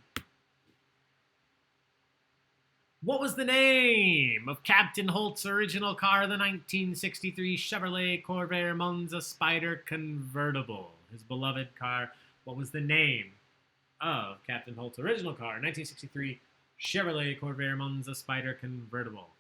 What was the name of Captain Holt's original car, the 1963 Chevrolet Corvair Monza Spider convertible? His beloved car. What was the name of Captain Holt's original car, 1963 Chevrolet Corvair Monza Spider convertible?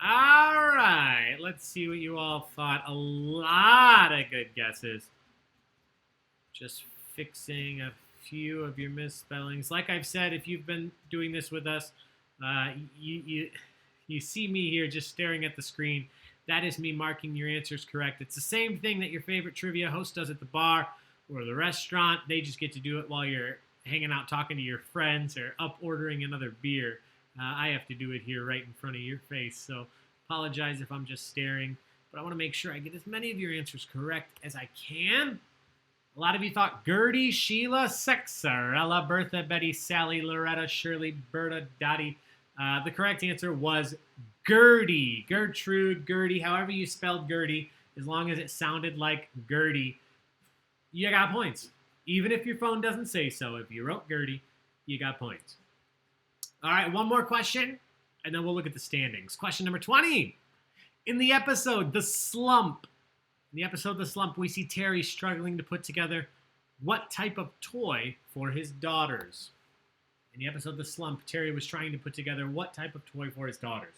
All right. Let's see what you all thought. A lot of good guesses. Just fixing a few of your misspellings. Like I've said, if you've been doing this with us, you see me here just staring at the screen. That is me marking your answers correct. It's the same thing that your favorite trivia host does at the bar or the restaurant. They just get to do it while you're hanging out talking to your friends or up ordering another beer. I have to do it here right in front of your face, so apologize if I'm just staring, but I want to make sure I get as many of your answers correct as I can. A lot of you thought Gertie, Sheila, Sexarella, Bertha, Betty, Sally, Loretta, Shirley, Berta, Dottie. The correct answer was Gertie. Gertrude, Gertie, however you spelled Gertie, as long as it sounded like Gertie, you got points. Even if your phone doesn't say so, if you wrote Gertie, you got points. All right, one more question, and then we'll look at the standings. Question number 20. In the episode The Slump, we see Terry struggling to put together what type of toy for his daughters. In the episode The Slump, Terry was trying to put together what type of toy for his daughters.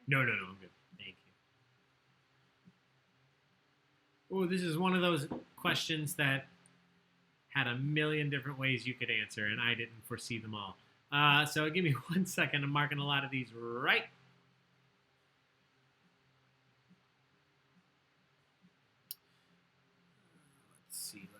No, I'm good. Thank you. Oh, this is one of those questions that had a million different ways you could answer, and I didn't foresee them all. So give me 1 second. I'm marking a lot of these right. Let's see.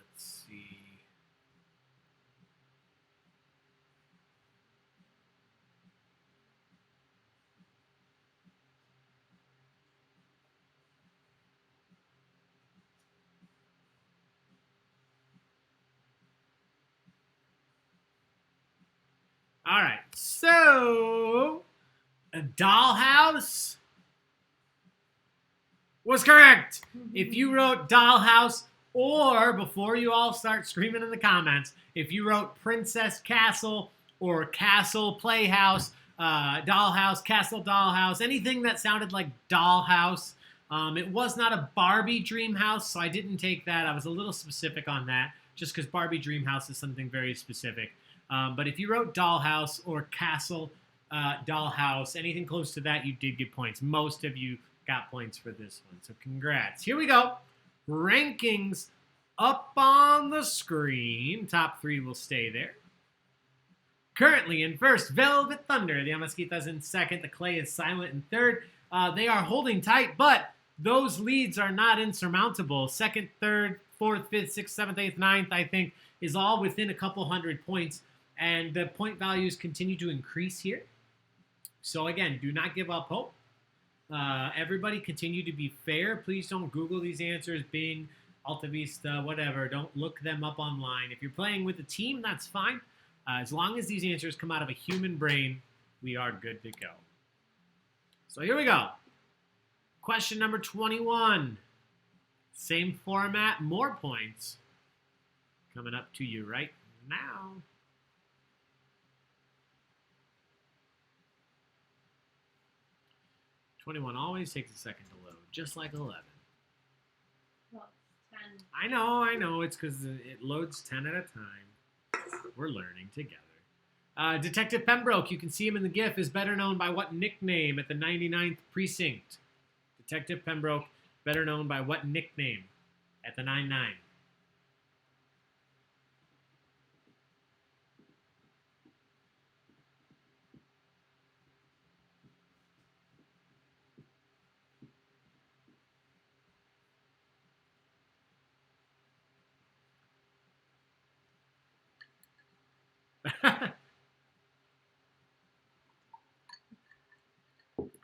All right, so a dollhouse was correct. If you wrote dollhouse, or before you all start screaming in the comments, if you wrote princess castle or castle playhouse, dollhouse, castle dollhouse, anything that sounded like dollhouse, it was not a Barbie dream house, so I didn't take that. I was a little specific on that, just because Barbie dream house is something very specific. But if you wrote dollhouse or castle dollhouse, anything close to that, you did get points. Most of you got points for this one, so congrats. Here we go. Rankings up on the screen. Top 3 will stay there. Currently in first, Velvet Thunder. The Amasquitas in second. The Clay is silent in third. They are holding tight, but those leads are not insurmountable. Second, third, fourth, fifth, sixth, seventh, eighth, ninth, I think, is all within a couple hundred points. And the point values continue to increase here. So again, do not give up hope. Everybody continue to be fair. Please don't Google these answers, Bing, Alta Vista, whatever. Don't look them up online. If you're playing with a team, that's fine. As long as these answers come out of a human brain, we are good to go. So here we go. Question number 21. Same format, more points. Coming up to you right now. '21 always takes a second to load, just like 11. Well, 10. I know. It's because it loads 10 at a time. We're learning together. Detective Pembroke, you can see him in the GIF, is better known by what nickname at the 99th precinct? Detective Pembroke, better known by what nickname at the 99?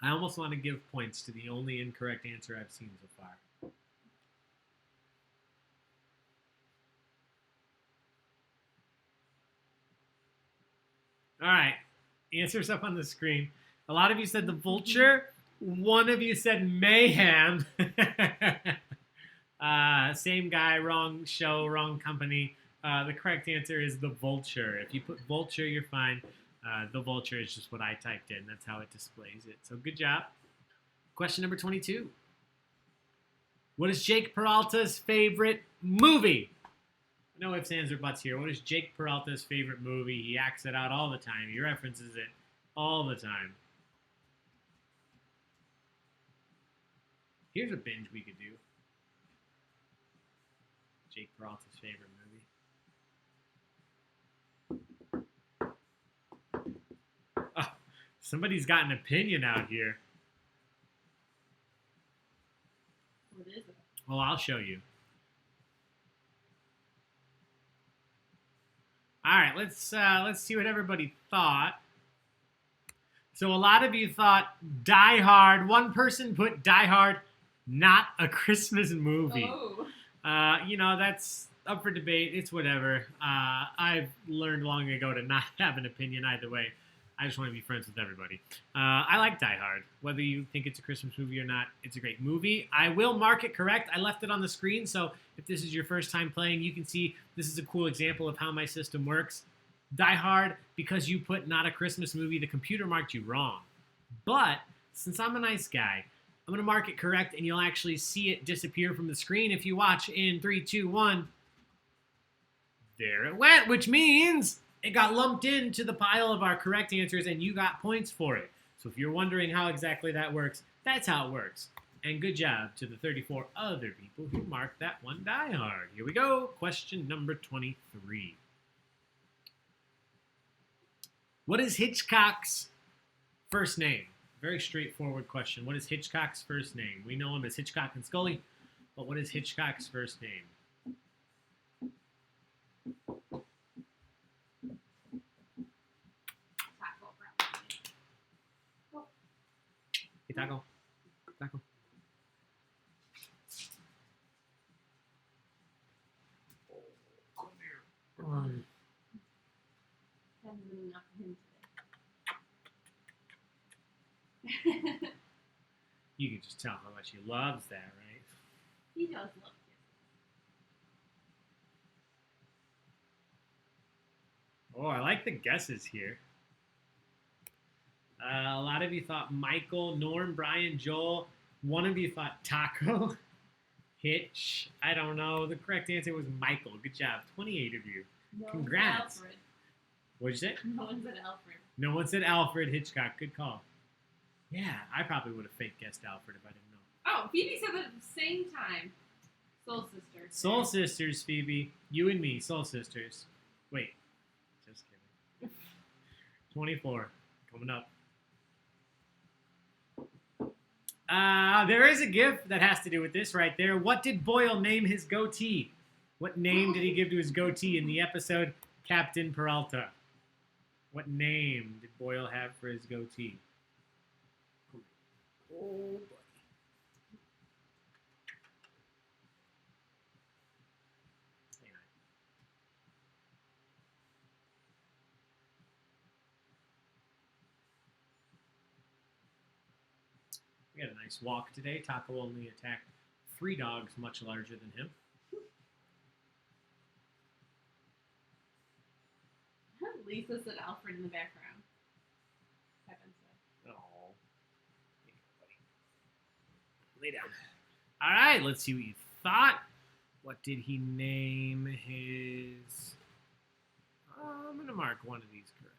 I almost want to give points to the only incorrect answer I've seen so far. All right, answers up on the screen. A lot of you said the Vulture. One of you said Mayhem. Same guy, wrong show, wrong company. The correct answer is the vulture. If you put vulture, you're fine. The vulture is just what I typed in. That's how it displays it. So good job. Question number 22. What is Jake Peralta's favorite movie? No ifs, ands, or buts here. What is Jake Peralta's favorite movie? He acts it out all the time. He references it all the time. Here's a binge we could do. Jake Peralta's favorite movie. Oh, somebody's got an opinion out here. What is it? Well, I'll show you. All right, let's see what everybody thought. So a lot of you thought Die Hard. One person put Die Hard, not a Christmas movie. Oh. You know, that's up for debate. It's whatever. I've learned long ago to not have an opinion either way. I just want to be friends with everybody. I like Die Hard. Whether you think it's a Christmas movie or not, it's a great movie. I will mark it correct. I left it on the screen, so if this is your first time playing, you can see this is a cool example of how my system works. Die Hard, because you put not a Christmas movie, the computer marked you wrong. But since I'm a nice guy, I'm going to mark it correct, and you'll actually see it disappear from the screen if you watch in 3, 2, 1. There it went, which means it got lumped into the pile of our correct answers, and you got points for it. So if you're wondering how exactly that works, that's how it works. And good job to the 34 other people who marked that one Die Hard. Here we go. Question number 23. What is Hitchcock's first name? Very straightforward question. What is Hitchcock's first name? We know him as Hitchcock and Scully, but what is Hitchcock's first name? Hey, Taco. Taco. Oh, come here. Hasn't been enough for him today. You can just tell how much he loves that, right? He does love kisses. Oh, I like the guesses here. A lot of you thought Michael, Norm, Brian, Joel. One of you thought Taco, Hitch. I don't know. The correct answer was Michael. Good job. 28 of you. No Congrats. Alfred. What'd you say? No one said Alfred. No one said Alfred Hitchcock. Good call. Yeah, I probably would have fake guessed Alfred if I didn't know. Oh, Phoebe said it at the same time. Soul Sisters. Soul Sisters, Phoebe. You and me, Soul Sisters. Wait. Just kidding. 24. Coming up. There is a GIF that has to do with this right there. What did Boyle name his goatee? What name did he give to his goatee in the episode Captain Peralta? What name did Boyle have for his goatee? Oh, boy. We had a nice walk today. Taco only attacked 3 dogs much larger than him. Lisa said Alfred in the background. Kevin said. Oh. Lay down. All right, let's see what you thought. What did he name his... I'm going to mark one of these correct.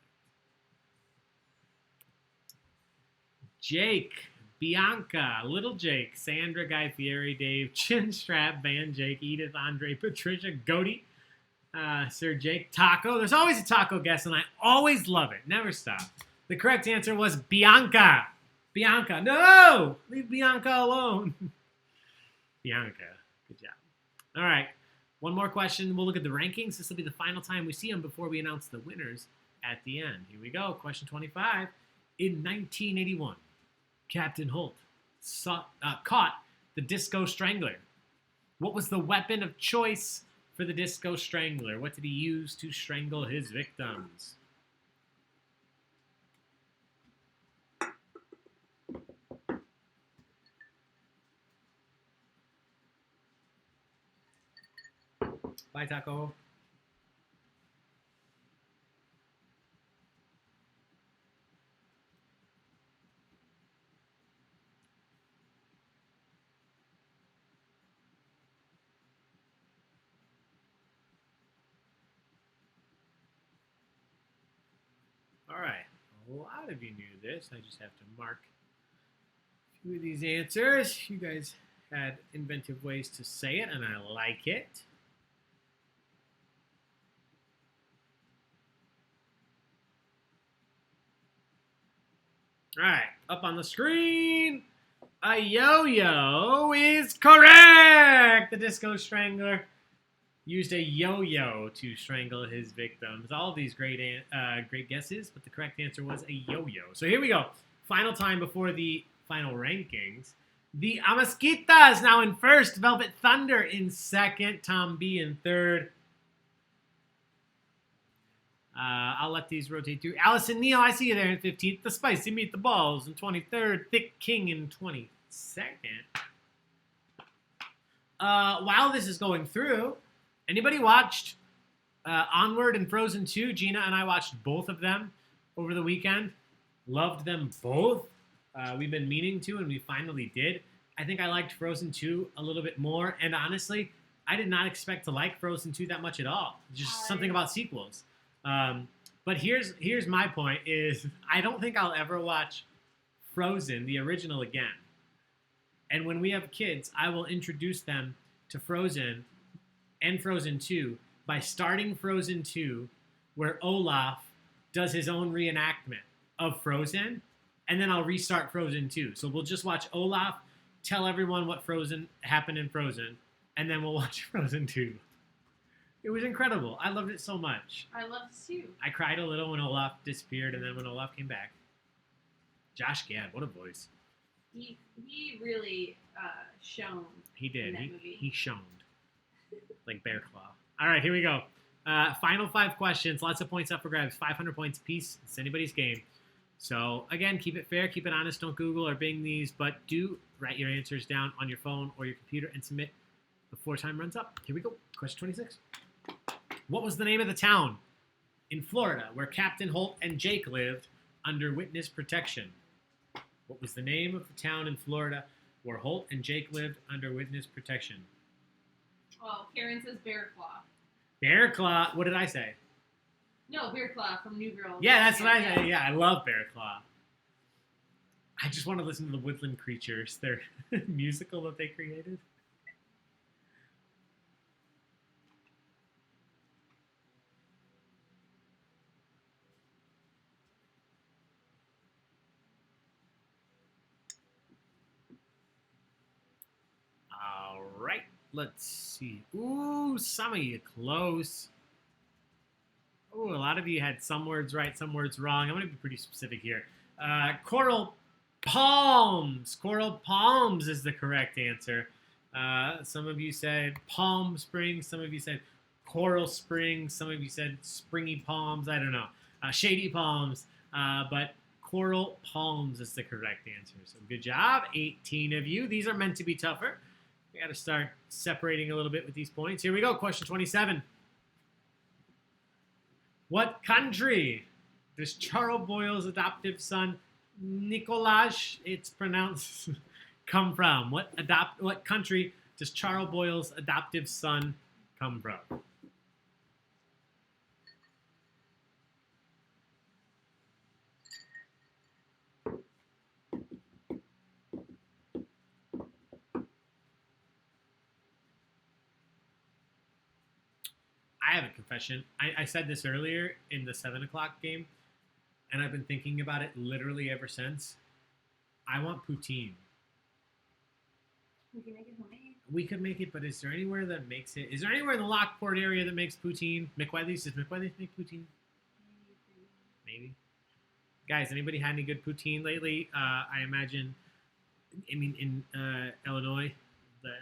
Jake, Bianca, Little Jake, Sandra, Guy Fieri, Dave, Chinstrap, Van Jake, Edith, Andre, Patricia, Goaty, Sir Jake, Taco. There's always a Taco guess, and I always love it. Never stop. The correct answer was Bianca. Bianca. No! Leave Bianca alone. Bianca. Good job. All right. One more question. We'll look at the rankings. This will be the final time we see them before we announce the winners at the end. Here we go. Question 25. In 1981, Captain Holt caught the Disco Strangler. What was the weapon of choice for the Disco Strangler? What did he use to strangle his victims? Bye, Taco. of you knew this. I just have to mark a few of these answers. You guys had inventive ways to say it, and I like it. All right, up on the screen, a yo-yo is correct. The Disco Strangler used a yo-yo to strangle his victims. All of these great guesses, but the correct answer was a yo-yo. So here we go. Final time before the final rankings. The Amasquitas now in first. Velvet Thunder in second. Tom B in third. I'll let these rotate through. Allison Neal, I see you there in 15th. The Spicy Meatballs in 23rd. Thick King in 22nd. While this is going through, anybody watched Onward and Frozen 2? Gina and I watched both of them over the weekend. Loved them both. We've been meaning to, and we finally did. I think I liked Frozen 2 a little bit more. And honestly, I did not expect to like Frozen 2 that much at all. Just something about sequels. But here's my point is I don't think I'll ever watch Frozen, the original, again. And when we have kids, I will introduce them to Frozen and Frozen 2 by starting Frozen 2 where Olaf does his own reenactment of Frozen, and then I'll restart Frozen 2. So we'll just watch Olaf tell everyone what Frozen happened in Frozen, and then we'll watch Frozen 2. It was incredible. I loved it so much. I loved it too. I cried a little when Olaf disappeared, and then when Olaf came back. Josh Gad, what a voice. He really shone. He did. In that movie. He shone. Like Bear Claw. All right, here we go. Final 5 questions. Lots of points up for grabs. 500 points apiece. It's anybody's game. So, again, keep it fair. Keep it honest. Don't Google or Bing these. But do write your answers down on your phone or your computer and submit before time runs up. Here we go. Question 26. What was the name of the town in Florida where Captain Holt and Jake lived under witness protection? What was the name of the town in Florida where Holt and Jake lived under witness protection? Oh, Karen says Bear Claw. Bear Claw. What did I say? No, Bear Claw from New Girl. Yeah, that's what I said. Yeah, I love Bear Claw. I just want to listen to the Woodland Creatures, their musical that they created. All right, let's see. Ooh, some of you close. Ooh, a lot of you had some words right, some words wrong. I'm going to be pretty specific here. Coral Palms. Coral Palms is the correct answer. Some of you said Palm Springs. Some of you said Coral Springs. Some of you said Springy Palms. I don't know. Shady Palms. But Coral Palms is the correct answer. So good job, 18 of you. These are meant to be tougher. We got to start separating a little bit with these points. Here we go. Question 27. What country does Charles Boyle's adoptive son, Nicolas, it's pronounced, come from? What country does Charles Boyle's adoptive son come from? I have a confession. I said this earlier in the 7 o'clock game, and I've been thinking about it literally ever since. I want poutine. We can make it homemade. We could make it, but is there anywhere that makes it? Is there anywhere in the Lockport area that makes poutine? McWiley's? Does McWiley's make poutine? Maybe. Guys, anybody had any good poutine lately? I imagine, in Illinois, the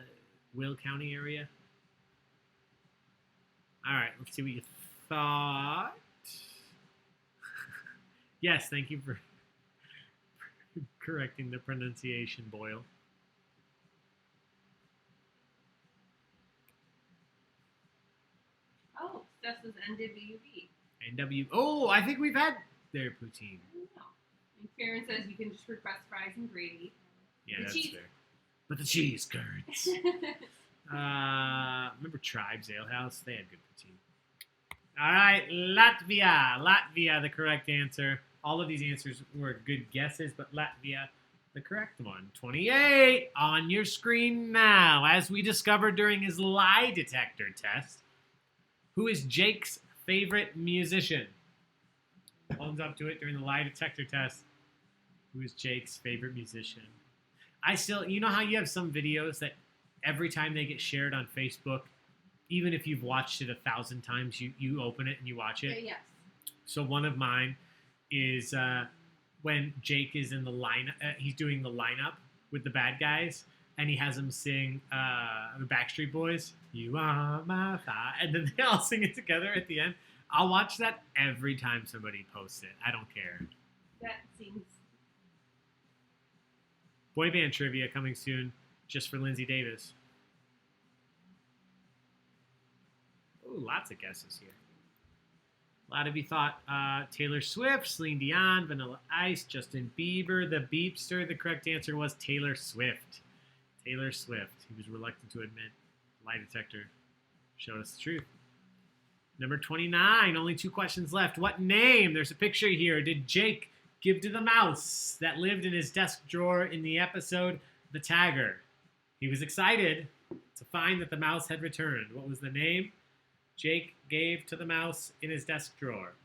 Will County area. All right, let's see what you thought. Yes, thank you for correcting the pronunciation, Boyle. Oh, Steph says NWB. NW. Oh, I think we've had their poutine. I don't know. And Karen says you can just request fries and gravy. Yeah, The that's cheese. fair. But the cheese curds. Remember Tribes Ale House? They had good poutine. All right, Latvia. Latvia, the correct answer. all of these answers were good guesses, but Latvia, the correct one. 28 on your screen now. As we discovered during his lie detector test, who is Jake's favorite musician? Owns up to it during the lie detector test. Who is Jake's favorite musician? You know how you have some videos that every time they get shared on Facebook, even if you've watched it 1,000 times, you open it and you watch it? Yes. So one of mine is when Jake is in the lineup. He's doing the lineup with the bad guys, and he has them sing the Backstreet Boys, "You Are My Fire," and then they all sing it together at the end. I'll watch that every time somebody posts it. I don't care. That seems... Boy band trivia coming soon, just for Lindsay Davis. Ooh, lots of guesses here. A lot of you thought Taylor Swift, Celine Dion, Vanilla Ice, Justin Bieber, the Beepster. The correct answer was Taylor Swift. Taylor Swift. He was reluctant to admit. Lie detector showed us the truth. Number 29, only 2 questions left. What name, there's a picture here, did Jake give to the mouse that lived in his desk drawer in the episode The Tagger? He was excited to find that the mouse had returned. What was the name Jake gave to the mouse in his desk drawer?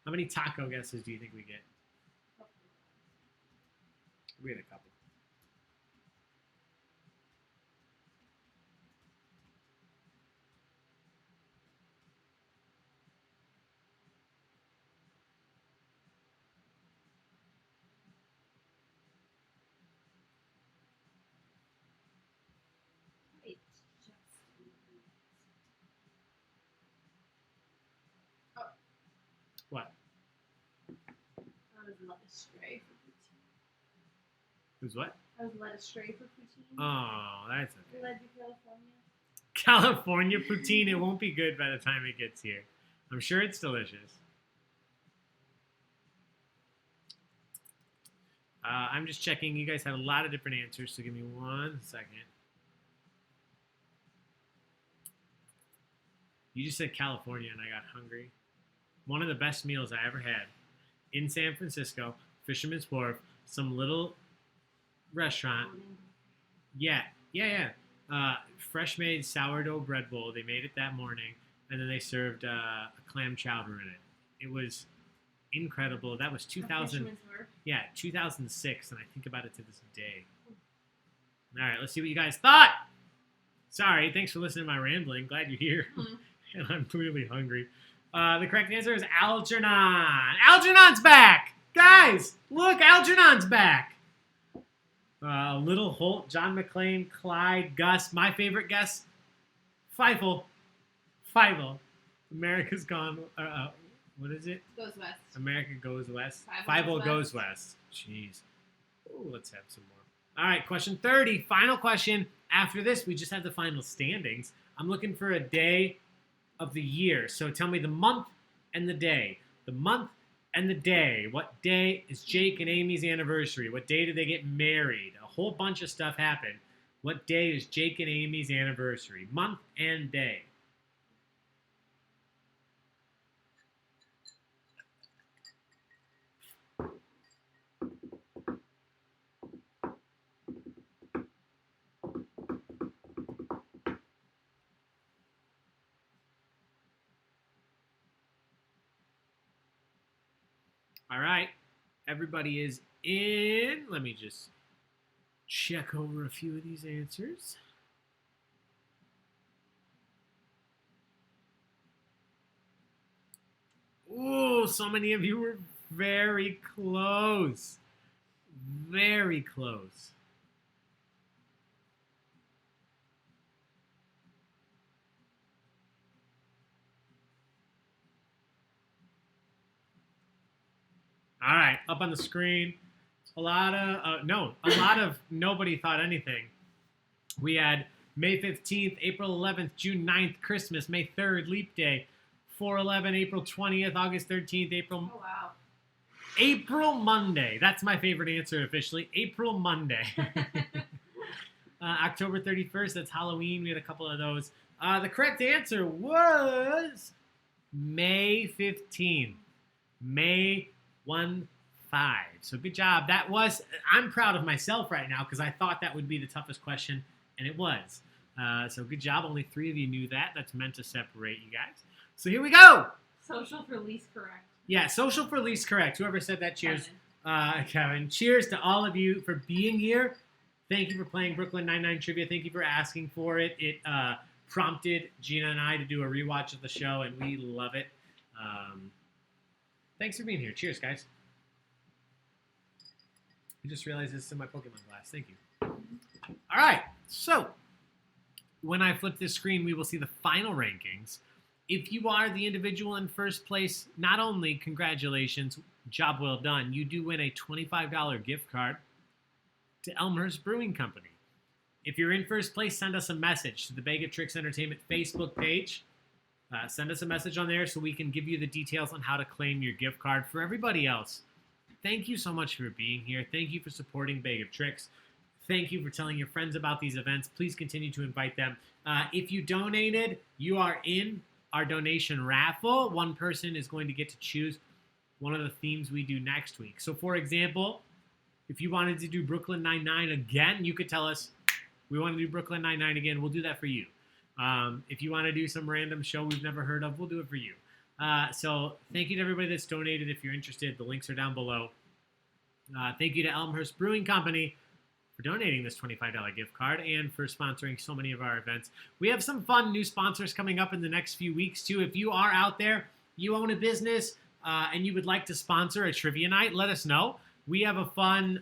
How many taco guesses do you think we get? We had a couple. What? I was led astray for poutine. Who's what? I was led astray for poutine. Oh, that's okay. Led to California. California poutine. It won't be good by the time it gets here. I'm sure it's delicious. I'm just checking. You guys had a lot of different answers, so give me 1 second. You just said California, and I got hungry. One of the best meals I ever had in San Francisco, Fisherman's Wharf, some little restaurant. Yeah. Fresh made sourdough bread bowl. They made it that morning, and then they served a clam chowder in it. It was incredible. That was 2000. Yeah, 2006, and I think about it to this day. All right, let's see what you guys thought. Sorry, thanks for listening to my rambling. Glad you're here, and I'm clearly hungry. The correct answer is Algernon. Algernon's back! Guys, look, Algernon's back! Little Holt, John McClane, Clyde, Gus. My favorite guess, Feifel. America's Gone... what is it? Goes west. America Goes West. Feifel Goes West. Jeez. Ooh, let's have some more. All right, question 30. Final question. After this, we just have the final standings. I'm looking for a day of the year. So tell me the month and the day. The month and the day. What day is Jake and Amy's anniversary? What day did they get married? A whole bunch of stuff happened. What day is Jake and Amy's anniversary? Month and day. All right, everybody is in. Let me just check over a few of these answers. Ooh, so many of you were very close. Very close. All right, up on the screen, a lot of nobody thought anything. We had May 15th, April 11th, June 9th, Christmas, May 3rd, Leap Day, 4/11, April 20th, August 13th, Oh, wow. April Monday. That's my favorite answer officially. April Monday. October 31st, that's Halloween. We had a couple of those. The correct answer was May 15th. May 15. So good job. I'm proud of myself right now because I thought that would be the toughest question, and it was. So good job. Only 3 of you knew that. That's meant to separate you guys. So here we go. Social for least correct. Yeah, social for least correct. Whoever said that, cheers. Kevin. Cheers to all of you for being here. Thank you for playing Brooklyn Nine-Nine Trivia. Thank you for asking for it. It prompted Gina and I to do a rewatch of the show, and we love it. Thanks for being here. Cheers, guys. I just realized this is in my Pokemon glass. Thank you. All right, so when I flip this screen, we will see the final rankings. If you are the individual in first place, not only congratulations, job well done, you do win a $25 gift card to Elmhurst Brewing Company. If you're in first place, send us a message to the Baig Entertainment Facebook page. Send us a message on there so we can give you the details on how to claim your gift card. For everybody else, thank you so much for being here. Thank you for supporting Bag of Tricks. Thank you for telling your friends about these events. Please continue to invite them. If you donated, you are in our donation raffle. One person is going to get to choose one of the themes we do next week. So, for example, if you wanted to do Brooklyn Nine-Nine again, you could tell us, we want to do Brooklyn Nine-Nine again. We'll do that for you. If you want to do some random show we've never heard of, we'll do it for you. So thank you to everybody that's donated. If you're interested, the links are down below. Thank you to Elmhurst Brewing Company for donating this $25 gift card and for sponsoring so many of our events. We have some fun new sponsors coming up in the next few weeks, too. If you are out there, you own a business, and you would like to sponsor a trivia night, let us know. We have a fun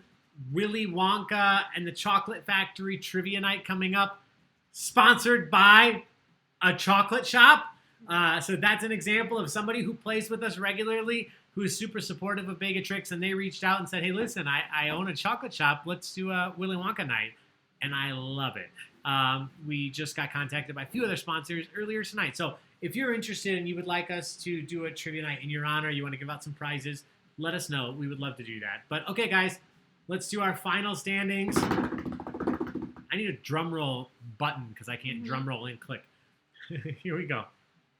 Willy Wonka and the Chocolate Factory trivia night coming up, sponsored by a chocolate shop. So that's an example of somebody who plays with us regularly, who is super supportive of Tricks, and they reached out and said, hey, listen, I own a chocolate shop. Let's do a Willy Wonka night. And I love it. We just got contacted by a few other sponsors earlier tonight. So if you're interested and you would like us to do a trivia night in your honor, you want to give out some prizes, let us know. We would love to do that. But okay, guys, let's do our final standings. I need a drum roll button because I can't drum roll and click. Here we go.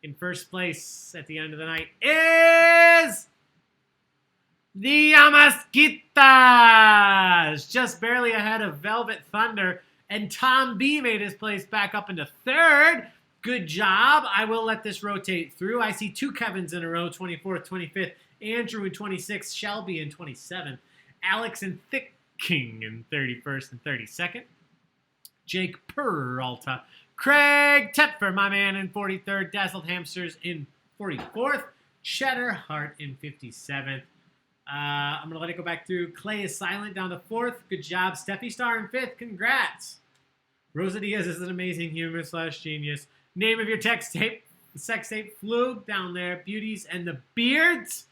In first place at the end of the night is the Yamasquitas, just barely ahead of Velvet Thunder. And Tom B made his place back up into third. Good job. I will let this rotate through. I see 2 Kevins in a row, 24th, 25th. Andrew in 26th. Shelby in 27th. Alex and Thick King in 31st and 32nd. Jake Peralta. Craig Tepfer, my man, in 43rd. Dazzled Hamsters in 44th. Cheddar Heart in 57th. I'm going to let it go back through. Clay is silent down to 4th. Good job. Steffi Star in 5th. Congrats. Rosa Diaz is an amazing human / genius. Name of your sex tape, Flug down there. Beauties and the Beards.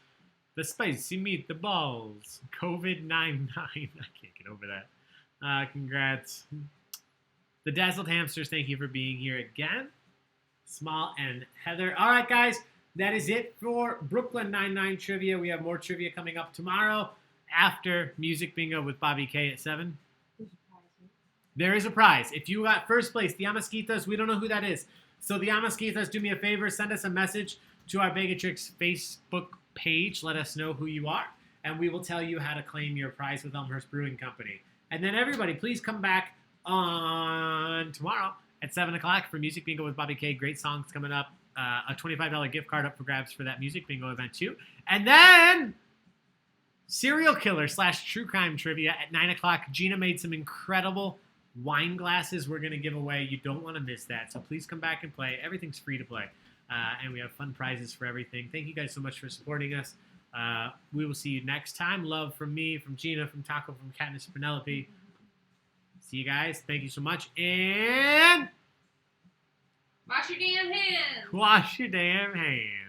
The Spicy Meatballs. COVID-99. I can't get over that. Congrats. The Dazzled Hamsters, thank you for being here again. Small and Heather. All right, guys. That is it for Brooklyn Nine-Nine Trivia. We have more trivia coming up tomorrow after Music Bingo with Bobby K at 7. There is a prize. If you got first place, the Yamasquitas, we don't know who that is. So the Yamasquitas, do me a favor, send us a message to our Begatrix Facebook page. Let us know who you are, and we will tell you how to claim your prize with Elmhurst Brewing Company. And then everybody, please come back on tomorrow at 7 o'clock for Music Bingo with Bobby K. Great songs coming up. A $25 gift card up for grabs for that Music Bingo event, too. And then Serial Killer / True Crime Trivia at 9 o'clock. Gina made some incredible wine glasses we're going to give away. You don't want to miss that. So please come back and play. Everything's free to play. And we have fun prizes for everything. Thank you guys so much for supporting us. We will see you next time. Love from me, from Gina, from Taco, from Katniss, Penelope. See you guys. Thank you so much. And wash your damn hands. wash your damn hands.